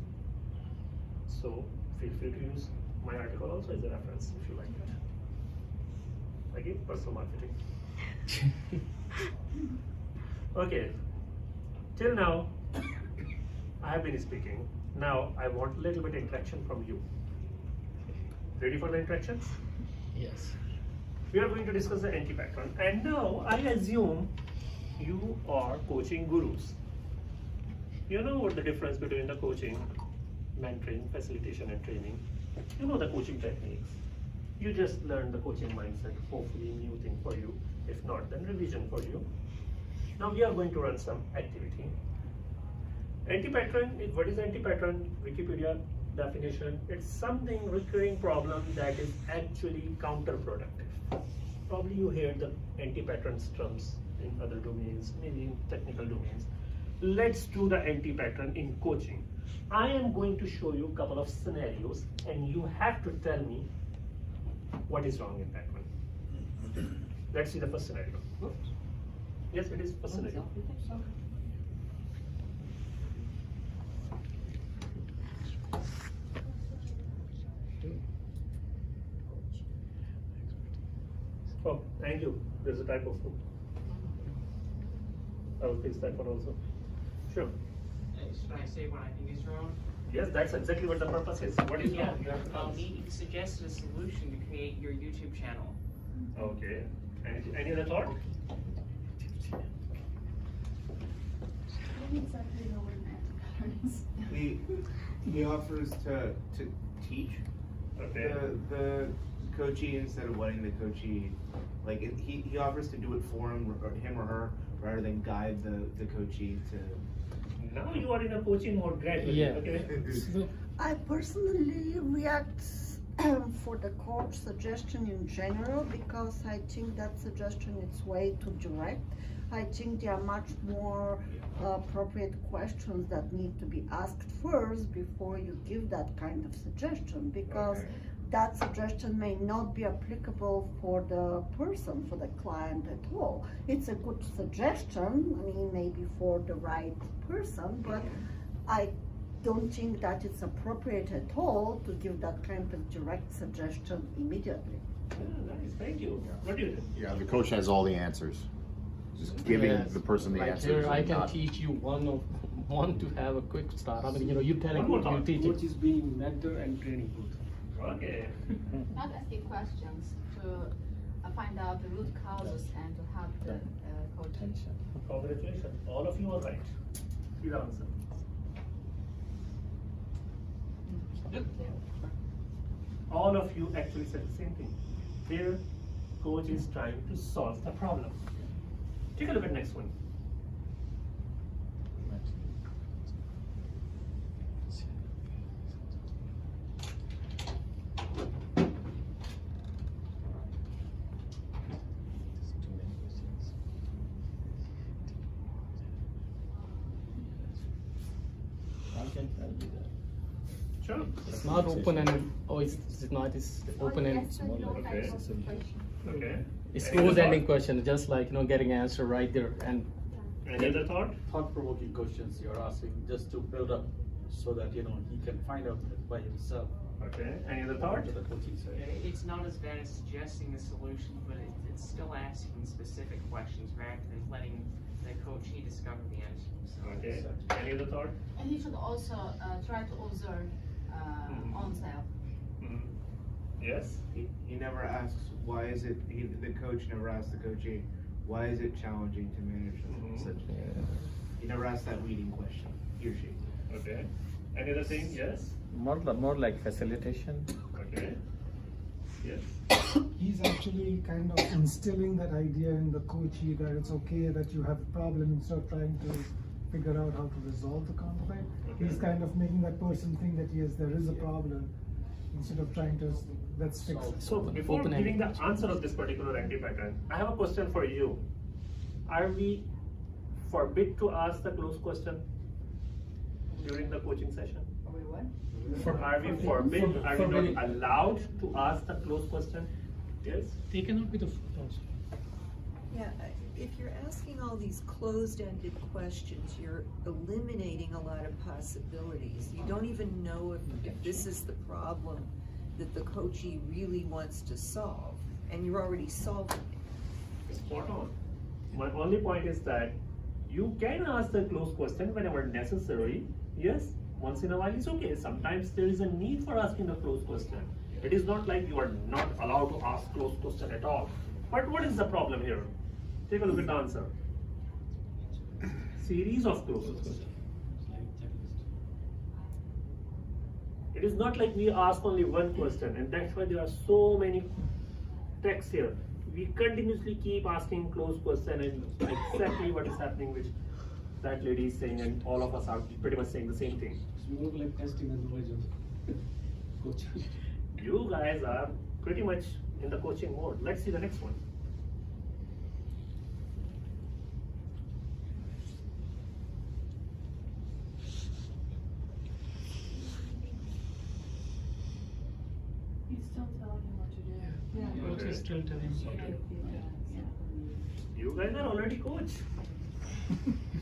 So feel free to use my article also as a reference if you like it. Again, personal marketing. Okay, till now, I have been speaking. Now I want a little bit interaction from you. Ready for the interactions? Yes. We are going to discuss the anti-pattern, and now I assume you are coaching gurus. You know what the difference between the coaching, mentoring, facilitation, and training. You know the coaching techniques. You just learned the coaching mindset, hopefully new thing for you. If not, then revision for you. Now we are going to run some activity. Anti-pattern, what is anti-pattern? Wikipedia definition, it's something recurring problem that is actually counterproductive. Probably you hear the anti-pattern terms in other domains, maybe in technical domains. Let's do the anti-pattern in coaching. I am going to show you a couple of scenarios and you have to tell me what is wrong in that one. Let's see the first scenario. Yes, it is first scenario. Oh, thank you. There's a typo. I will fix that one also. Sure. Should I say what I think is wrong? Yes, that's exactly what the purpose is. What is wrong? You have to tell us. He suggested a solution to create your YouTube channel. Okay. Any other thought? I don't exactly know what an anti-pattern is. He offers to teach Okay. the coachee instead of letting the coachee, like he offers to do it for him or her rather than guide the coachee to. Now you are in a coaching mode gradually. Yeah. Okay. I personally react for the coach suggestion in general because I think that suggestion is way too direct. I think there are much more appropriate questions that need to be asked first before you give that kind of suggestion, because that suggestion may not be applicable for the person, for the client at all. It's a good suggestion, I mean, maybe for the right person, but I don't think that it's appropriate at all to give that kind of direct suggestion immediately. Nice, thank you. What do you think? Yeah, the coach has all the answers. Just giving Yes. the person the Like answers. here, I and can not- teach you one to have a quick start. I mean, you telling One more you thought. teach Coach it. is being mentor and training both. Okay. Not asking questions to find out the root causes and to help the coach. Congratulations, all of you are right. Good answer. All of you actually said the same thing. Here, coach is trying to solve the problem. Take a look at next one. Sure. It's not open and it's not. It's open and Okay. Okay. it's Any closed other ending thought? question, just like getting answer right there and. Any other thought? Thought-provoking questions you're asking just to build up so that, he can find out by himself. Okay. Any other thought? To the coaching side. It's not as bad as suggesting the solution, but it's still asking specific questions rather than letting the coachee discover the answer themselves. Okay. Any other thought? And you should also try to observe own self. Mhm. Yes. He never asks, why is it, the coach never asks the coachee, why is it challenging to manage such? He never asks that leading question, he or she. Okay. Any other thing? Yes. More like facilitation. Okay. Yes. He's actually kind of instilling that idea in the coachee that it's okay that you have a problem instead of trying to figure out how to resolve the conflict. He's kind of making that person think that yes, there is a problem instead of trying to let's fix it. So before Open giving the ended. answer of this particular active pattern, I have a question for you. Are we forbid to ask the closed question during the coaching session? Are we what? Are we forbid? Are we not allowed to ask the closed question? Yes. They cannot be the also. Yeah, if you're asking all these closed-ended questions, you're eliminating a lot of possibilities. You don't even know if this is the problem that the coachee really wants to solve, and you're already solving it. Spot on. My only point is that you can ask the closed question whenever necessary. Yes, once in a while is okay. Sometimes there is a need for asking the closed question. It is not like you are not allowed to ask closed question at all. But what is the problem here? Take a look at the answer. Series of closed questions. It is not like we ask only one question, and that's why there are so many texts here. We continuously keep asking closed question and exactly what is happening, which that lady is saying, and all of us are pretty much saying the same thing. It's more like testing the knowledge of coach. You guys are pretty much in the coaching mode. Let's see the next one. He's still telling him what to do. Yeah. Okay. Also still telling. You guys are already coach.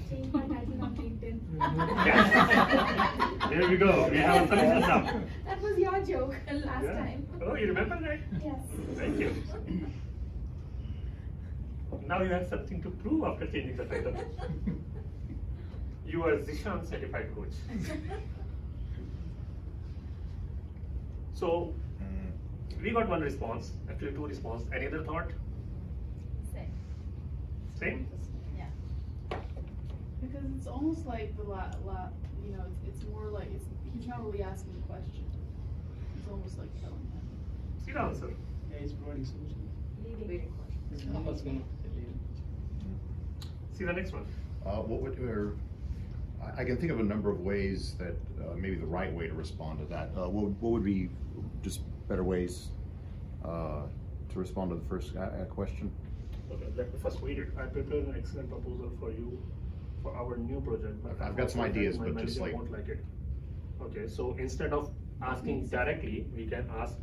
Change my title on LinkedIn. There we go. We have a solution now. That was your joke last Yeah. time. Oh, you remember that? Yes. Thank you. Now you have something to prove after changing the title. You are Zishan certified coach. So we got one response, actually two responses. Any other thought? Same. Same? Yeah. Because it's almost like it's more like he's not really asking the question. It's almost like telling him. See the answer. Yeah, he's providing solution. Leading question. See the next one. I can think of a number of ways that maybe the right way to respond to that. What would be just better ways to respond to the first question? Okay, let me first read it. I prepared an excellent proposal for you for our new project. But I've got some ideas, my but just manager like- won't like it. Okay, so instead of asking directly, we can ask,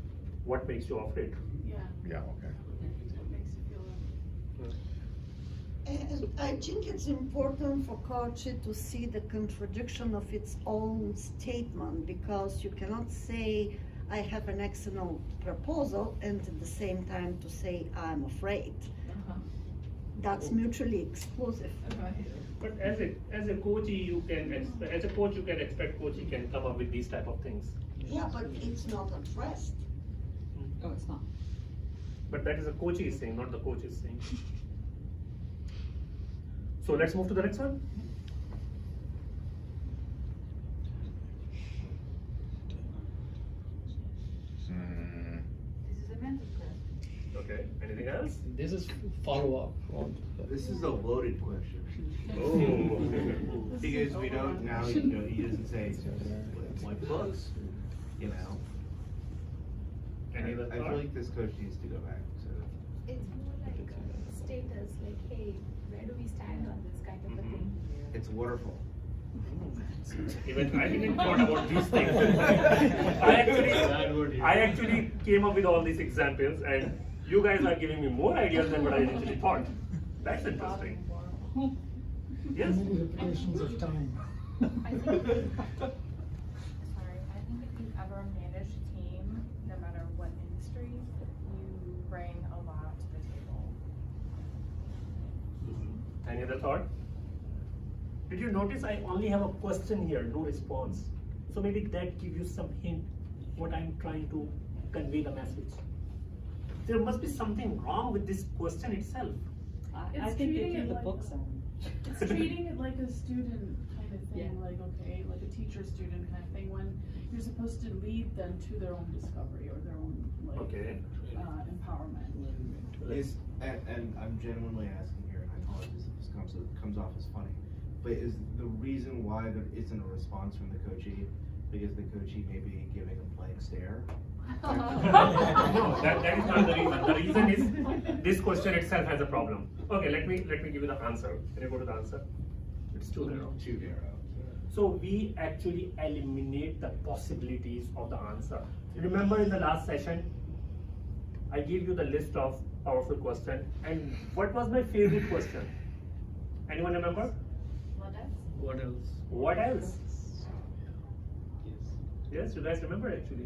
what makes you afraid? Yeah. Yeah, okay. What makes you feel that? And I think it's important for coach to see the contradiction of its own statement, because you cannot say, I have an excellent proposal, and at the same time to say I'm afraid. That's mutually exclusive. But as a coach, you can expect coach can come up with these type of things. Yeah, but it's not addressed. Oh, it's not. But that is a coach is saying, not the coach is saying. So let's move to the next one. This is a mental question. Okay, anything else? This is follow-up. This is a loaded question. Oh. Because we don't now, he doesn't say like books, you know. Any other I feel thought? like this coach needs to go back, so. It's more like a status, like, hey, where do we stand on this kind of a thing? It's wonderful. Even I didn't thought about these things. I actually came up with all these examples, and you guys are giving me more ideas than what I initially thought. That's interesting. Yes. Many reputations of time. I think, sorry, I think if you ever manage a team, no matter what industry, you bring a lot to the table. Any other thought? Did you notice I only have a question here, no response? So maybe that gives you some hint what I'm trying to convey the message. There must be something wrong with this question itself. I think they keep the books on. It's treating it like a student kind of thing, Yeah. like, okay, like a teacher-student kind of thing, when you're supposed to lead them to their own discovery or their own, like, Okay. Empowerment. And I'm genuinely asking here, and I apologize if this comes off as funny, but is the reason why there isn't a response from the coachee because the coachee may be giving a blank stare? No, that is not the reason. The reason is this question itself has a problem. Okay, let me give you the answer. Can you go to the answer? It's too narrow. Too narrow. So we actually eliminate the possibilities of the answer. Remember in the last session, I gave you the list of powerful questions, and what was my favorite question? Anyone remember? What else? What else? What else? Yes, you guys remember actually.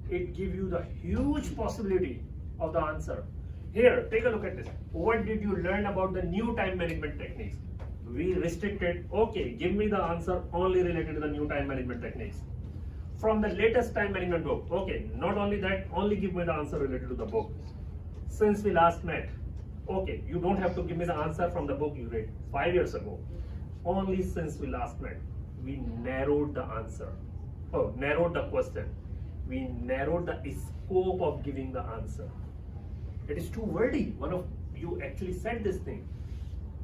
It gives you the huge possibility of the answer. Here, take a look at this. What did you learn about the new time management techniques? We restricted, okay, give me the answer only related to the new time management techniques. From the latest time management book, okay, not only that, only give me the answer related to the book. Since we last met, okay, you don't have to give me the answer from the book you read 5 years ago. Only since we last met, we narrowed the answer. Oh, narrowed the question. We narrowed the scope of giving the answer. It is too wordy. One of you actually said this thing.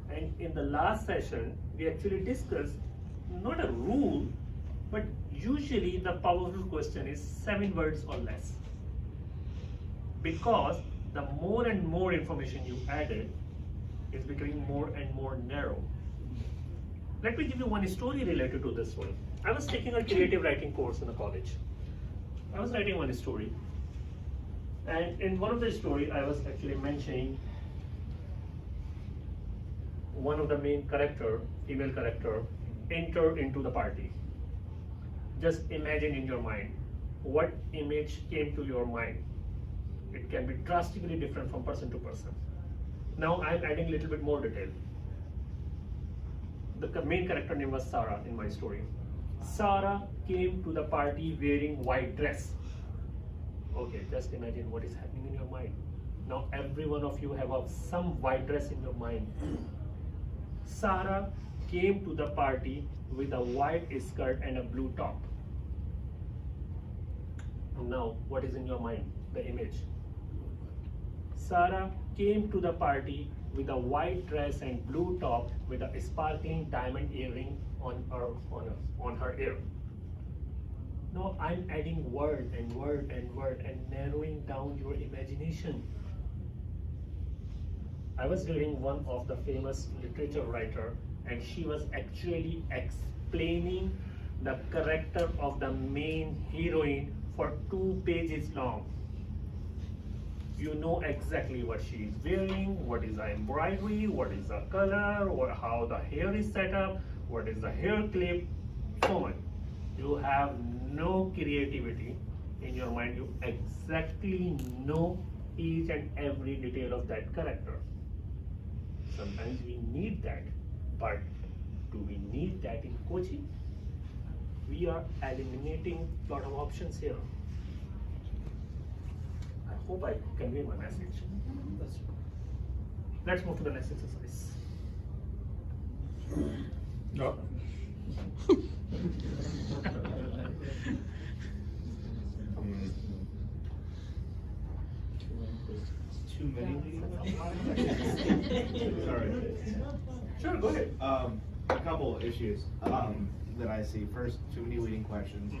And in the last session, we actually discussed not a rule, but usually the powerful question is 7 words or less. Because the more and more information you added, it's becoming more and more narrow. Let me give you one story related to this one. I was taking a creative writing course in a college. I was writing one story. And in one of the story, I was actually mentioning one of the main character, female character, entered into the party. Just imagine in your mind, what image came to your mind. It can be drastically different from person to person. Now I'm adding a little bit more detail. The main character name was Sarah in my story. Sarah came to the party wearing white dress. Okay, just imagine what is happening in your mind. Now every one of you have some white dress in your mind. Sarah came to the party with a white skirt and a blue top. Now, what is in your mind? The image. Sarah came to the party with a white dress and blue top with a sparkling diamond earring on her ear. Now I'm adding word and word and word and narrowing down your imagination. I was reading one of the famous literature writer, and she was actually explaining the character of the main heroine for 2 pages long. You know exactly what she is wearing, what is the embroidery, what is the color, how the hair is set up, what is the hair clip, so much. You have no creativity in your mind you exactly know each and every detail of that character. Sometimes we need that, but do we need that in coaching? We are eliminating a lot of options here. I hope I convey my message. Let's move to the next exercise. No. Too many. Sorry. Sure, go ahead. A couple issues that I see. First, too many leading questions.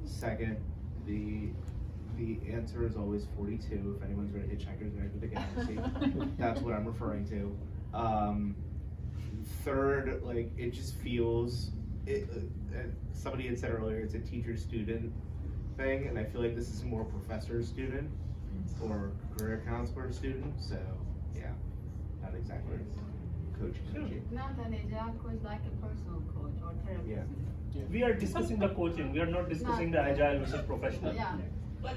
Second, the answer is always 42. If anyone's read Hitchhiker's Guide to the Galaxy, that's what I'm referring to. Third, like it just feels. Somebody had said earlier, it's a teacher-student thing, and I feel like this is more professor-student or career counselor student. So yeah, not exactly coach. Not an agile coach, like a personal coach or therapist. Yeah. We are discussing the coaching. We are not discussing the agile versus professional. Yeah.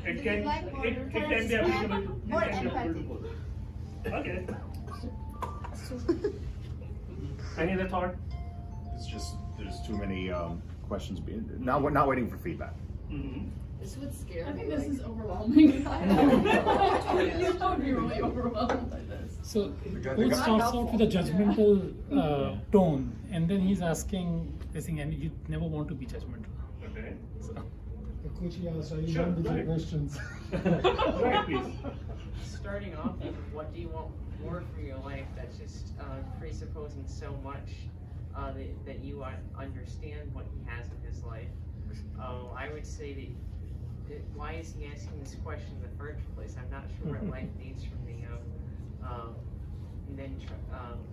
It can Like more it can be applicable to more it can be applicable empathy. to both. Okay. Any other thought? It's just, there's too many questions being, not waiting for feedback. This would scare I me. think this like- is overwhelming. I would be really overwhelmed by this. So coach starts out with a judgmental tone, and then he's asking this thing, and you never want to be judgmental. Okay. So. The coach asked, are you Sure, done with go your ahead. questions? Go ahead, please. Starting off, like, what do you want more from your life? That's just presupposing so much that you understand what he has in his life. I would say that why is he asking this question in the first place? I'm not sure what life needs from me. And then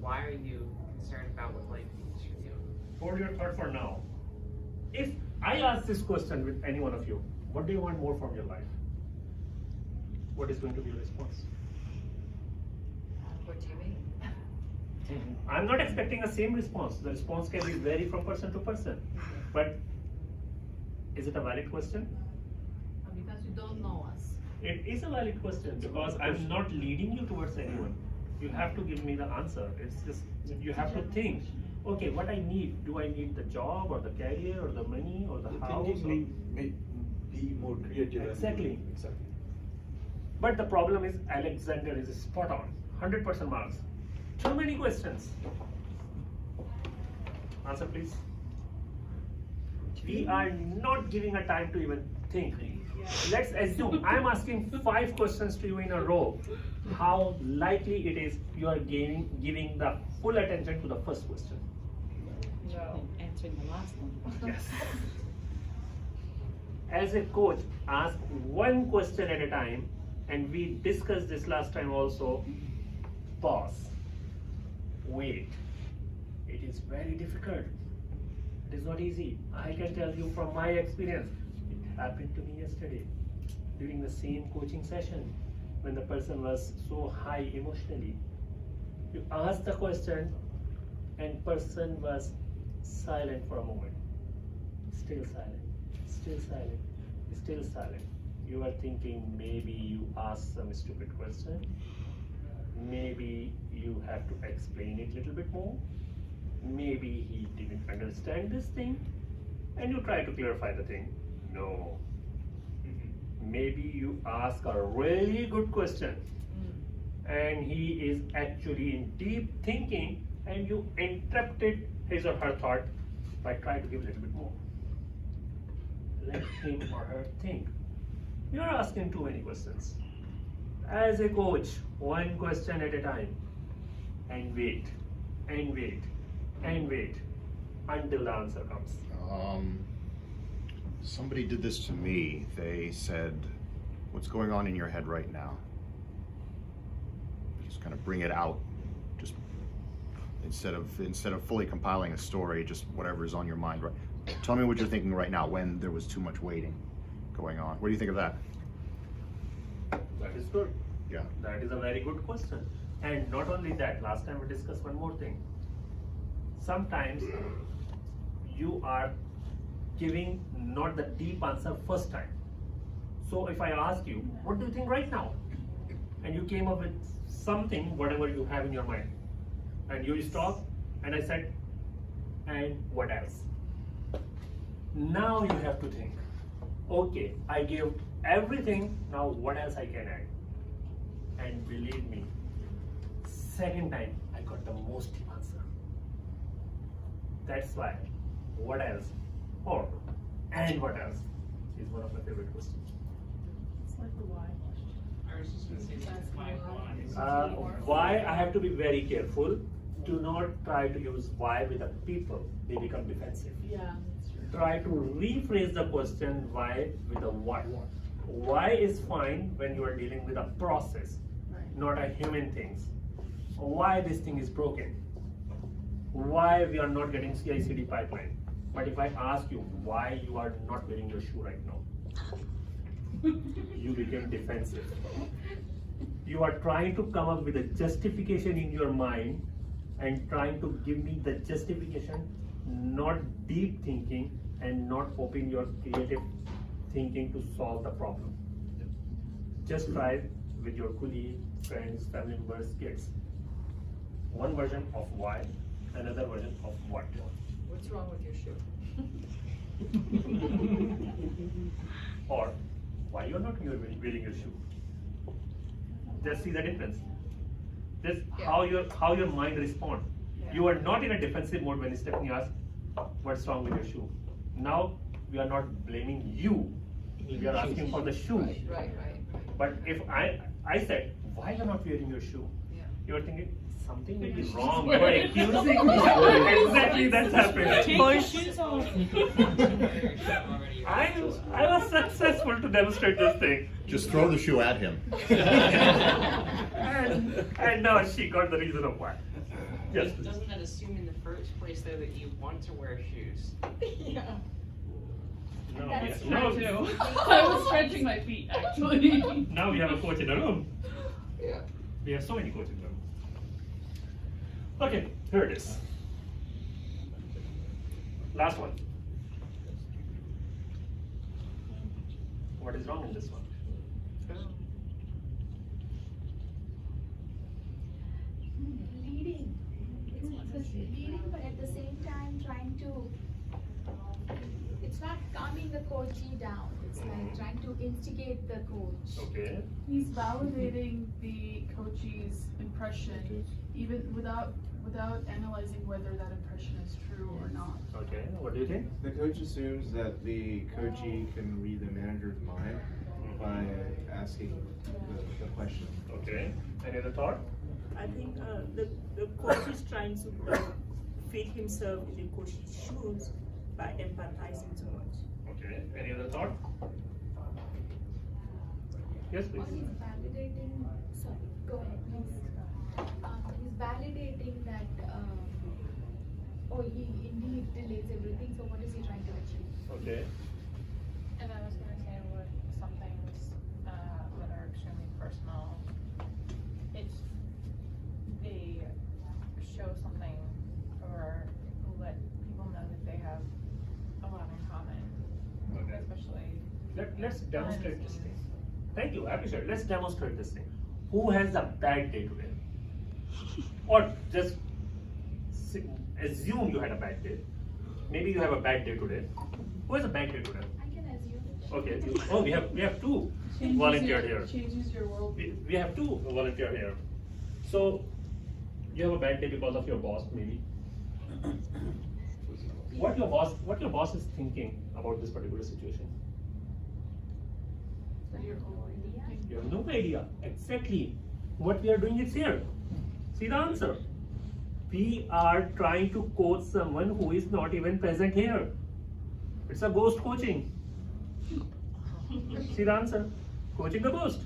why are you concerned about what life needs from you? Hold your thought for now. If I ask this question with any one of you, what do you want more from your life? What is going to be your response? What do you mean? I'm not expecting the same response. The response can vary from person to person. But is it a valid question? Because you don't know us. It is a valid question because I'm not leading you towards anyone. You have to give me the answer. It's just, you have to think, okay, what I need. Do I need the job or the career or the money or the house? May be more creative. Exactly. Exactly. But the problem is Alexander is spot on, 100% marks. Too many questions. Answer please. We are not giving a time to even think. Let's assume I'm asking 5 questions to you in a row. How likely it is you are giving the full attention to the first question? No. Answering the last one. Yes. As a coach, ask one question at a time, and we discussed this last time also. Pause. Wait. It is very difficult. It is not easy. I can tell you from my experience. It happened to me yesterday during the same coaching session when the person was so high emotionally. You ask the question and person was silent for a moment. Still silent, still silent, still silent. You are thinking maybe you asked some stupid question. Maybe you have to explain it a little bit more. Maybe he didn't understand this thing and you try to clarify the thing. No. Maybe you ask a really good question and he is actually in deep thinking and you interrupted his or her thought by trying to give a little bit more. Let him or her think. You are asking too many questions. As a coach, one question at a time, and wait, and wait, and wait until the answer comes. Somebody did this to me. They said, what's going on in your head right now? Just kind of bring it out. Just instead of fully compiling a story, just whatever is on your mind. Right. Tell me what you're thinking right now when there was too much waiting going on. What do you think of that? That is good. Yeah. That is a very good question. And not only that, last time we discussed one more thing. Sometimes you are giving not the deep answer first time. So if I ask you, what do you think right now? And you came up with something, whatever you have in your mind. And you stopped, and I said, and what else? Now you have to think, okay, I gave everything, now what else I can add? And believe me, second time, I got the most deep answer. That's why, what else? Or, and what else? Is one of my favorite questions. It's like the why question. I was just gonna say that's my Why I have to be very careful. Do not try to use why with the people, they become defensive. Yeah, that's true. Try to rephrase the question why with a what. Why is fine when you are dealing with a process, not a human things. Why this thing is broken. Why we are not getting CI/CD pipeline. But if I ask you why you are not wearing your shoe right now, you became defensive. You are trying to come up with a justification in your mind and trying to give me the justification, not deep thinking and not open your creative thinking to solve the problem. Just try with your colleagues, friends, family members, kids. One version of why, another version of what. What's wrong with your shoe? Or why you're not wearing your shoe. Just see the difference. Just how your mind responds. You are not in a defensive mode when Stephanie asks, what's wrong with your shoe? Now we are not blaming you. We are asking for the shoe. Right. But if I said, why you're not wearing your shoe? You are thinking, something may be wrong. You are accusing me. Exactly, that's happening. Take your shoes off. I was successful to demonstrate this thing. Just throw the shoe at him. and now she got the reason of why. Yes. Doesn't that assume in the first place though that you want to wear shoes? Yeah. No, That's true no. too. I was stretching my feet actually. Now we have a coach in the room. Yeah. We have so many coaches in the room. Okay, here it is. Last one. What is wrong in this one? Leading. It's leading, but at the same time trying to. It's not calming the coachee down. It's like trying to instigate the coach. Okay. He's validating the coachee's impression, even without analyzing whether that impression is true or not. Okay, what do you think? The coach assumes that the coachee can read the manager's mind by asking the question. Okay, any other thought? I think the coach is trying to fit himself in the coach's shoes by empathizing too much. Okay, any other thought? Yes, please. Or he's validating. Sorry, go ahead, please. He's validating that. He indeed delays everything. So what is he trying to achieve? Okay. And I was going to say with some things that are extremely personal, it's they show something or let people know that they have a lot in common, Okay. especially. Let's demonstrate this thing. Thank you, I appreciate it. Let's demonstrate this thing. Who has a bad day today? Or just assume you had a bad day. Maybe you have a bad day today. Who has a bad day today? I can assume. Okay. Oh, we have two volunteered here. Changes your world. We have two volunteer here. So you have a bad day because of your boss, maybe. What your boss is thinking about this particular situation? You have no idea exactly what we are doing is here. See the answer. We are trying to coach someone who is not even present here. It's a ghost coaching. See the answer. Coaching the ghost.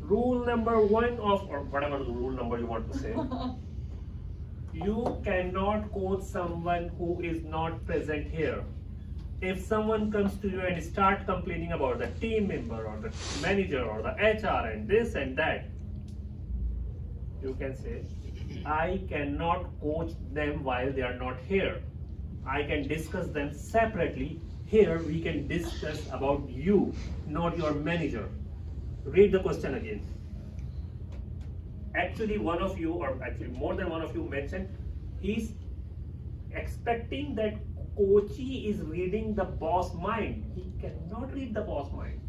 Rule number 1 of, or whatever the rule number you want to say. You cannot coach someone who is not present here. If someone comes to you and start complaining about the team member or the manager or the HR and this and that, you can say, I cannot coach them while they are not here. I can discuss them separately Here we can discuss about you, not your manager. Read the question again. Actually, one of you, or actually more than one of you mentioned, he's expecting that coachee is reading the boss mind. He cannot read the boss mind.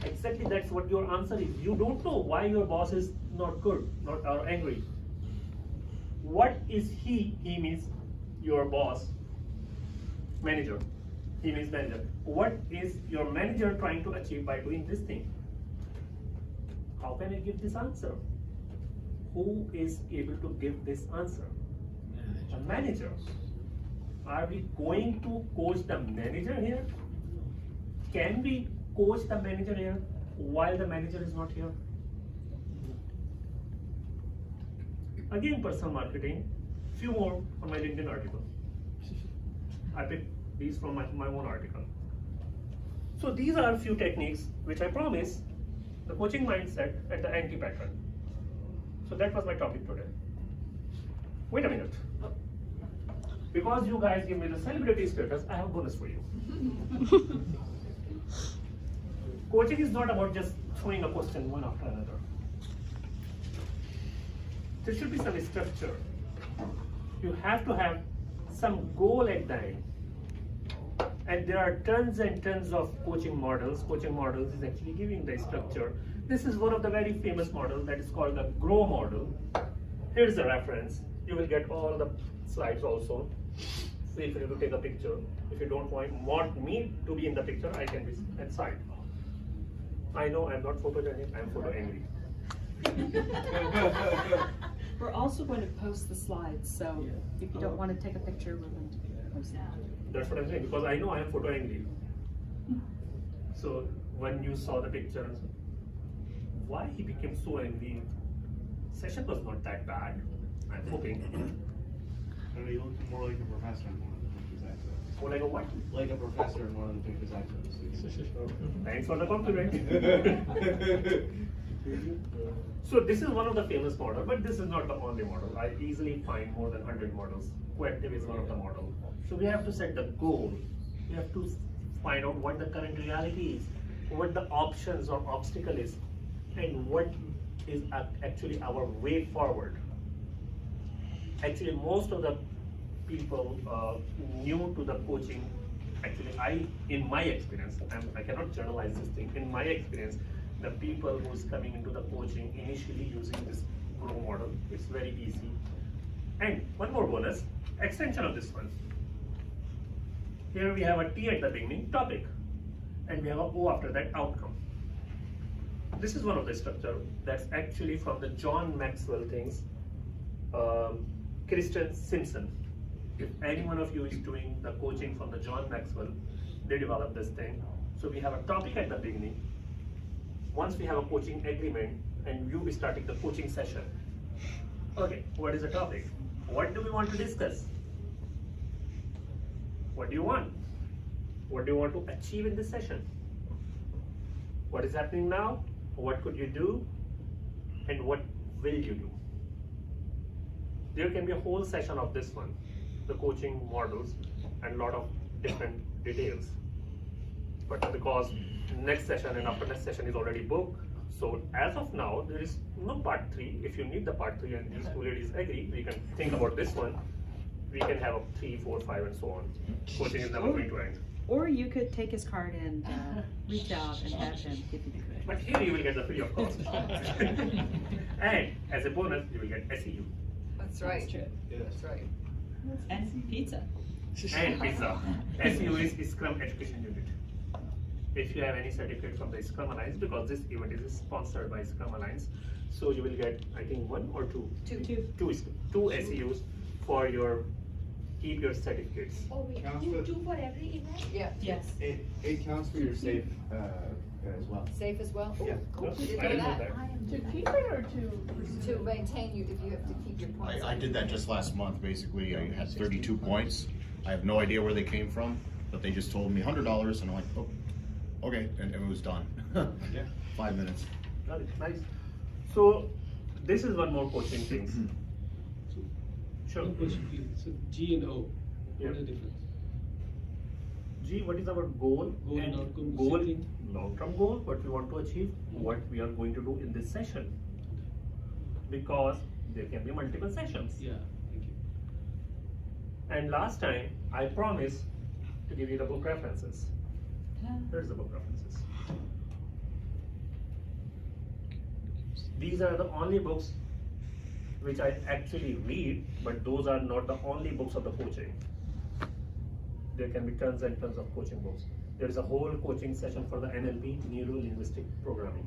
Exactly, that's what your answer is. You don't know why your boss is not good, not or angry. What is he? He means your boss, manager. He means manager. What is your manager trying to achieve by doing this thing? How can I give this answer? Who is able to give this answer? A manager. Are we going to coach the manager here? Can we coach the manager here while the manager is not here? Again, personal marketing. Few more on my LinkedIn article. I picked these from my own article. So these are a few techniques which I promise the coaching mindset and the anti-pattern. So that was my topic today. Wait a minute. Because you guys give me the celebrity status, I have a bonus for you. Coaching is not about just throwing a question one after another. There should be some structure. You have to have some goal at the end. And there are tons and tons of coaching models. Coaching models is actually giving the structure. This is one of the very famous models that is called the GROW model. Here's the reference. You will get all the slides also. Feel free to take a picture. If you don't want me to be in the picture, I can be at side. I know I'm not photogenic, I'm photo angry. We're also going to post the slides, so if you don't want to take a picture, we're going to post that. That's what I'm saying, because I know I am photo angry. So when you saw the pictures, why he became so angry? Session was not that bad. I'm hoping. He looked more like a professor in one of the pictures I took. More like a what? Like a professor in one of the pictures I took. Thanks for the compliment. So this is one of the famous models, but this is not the only model. I easily find more than 100 models. Coactive is one of the models. So we have to set the goal. We have to find out what the current reality is, what the options or obstacle is, and what is actually our way forward. Actually, most of the people new to the coaching, actually in my experience, I cannot generalize this thing, in my experience, the people who's coming into the coaching initially using this GROW model, it's very easy. And one more bonus, extension of this one. Here we have a T at the beginning, topic, and we have a O after that, outcome. This is one of the structure that's actually from the John Maxwell things. Kristen Simpson. If any one of you is doing the coaching from the John Maxwell, they developed this thing. So we have a topic at the beginning. Once we have a coaching agreement and you is starting the coaching session. Okay, what is the topic? What do we want to discuss? What do you want? What do you want to achieve in this session? What is happening now? What could you do? And what will you do? There can be a whole session of this one, the coaching models, and a lot of different details. But because next session and after next session is already booked, so as of now, there is no part 3. If you need the part 3 and these two ladies agree, we can think about this one. We can have a 3, 4, 5 and so on. Coaching is never going to end. Or you could take his card and reach out and have him give you the credit. But here you will get the free of cost. And as a bonus, you will get SEU. That's right. That's true. That's right. And pizza. And pizza. SEU is Scrum Education Unit. If you have any certificate from the Scrum Alliance, because this event is sponsored by Scrum Alliance, so you will get, I think, 1 or 2? Two SEUs for your keep your certificates. Oh wait, Counts two for every event? Yeah. Yes. It counts for your safe as well. Safe as well? Yeah. Cool. Yep. You didn't I know didn't know that. that. To keep it or to? To maintain you, if you have to keep your points. I did that just last month, basically. I had 32 points. I have no idea where they came from, but they just told me $100, and I'm like, oh, okay, and it was done. Yeah. 5 minutes. Got it. Nice. So this is one more coaching thing. Sure. One question, please. So G and O, Yeah. what is the difference? G, what is our goal? Goal and outcome, Goal, same thing. long-term goal, what we want to achieve, what we are going to do in this session. Because there can be multiple sessions. Yeah, thank you. And last time, I promised to give you the book references. Here's the book references. These are the only books which I actually read, but those are not the only books of the coaching. There can be tons and tons of coaching books. There is a whole coaching session for the NLP, Neuro-Linguistic Programming.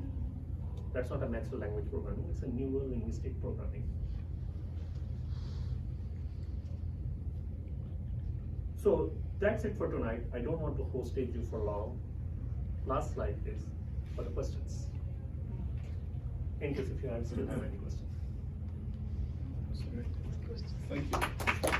That's not a natural language programming, it's a neuro-linguistic programming. So that's it for tonight. I don't want to hostage you for long. Last slide please, for the questions. In case if you still have any questions. Thank you.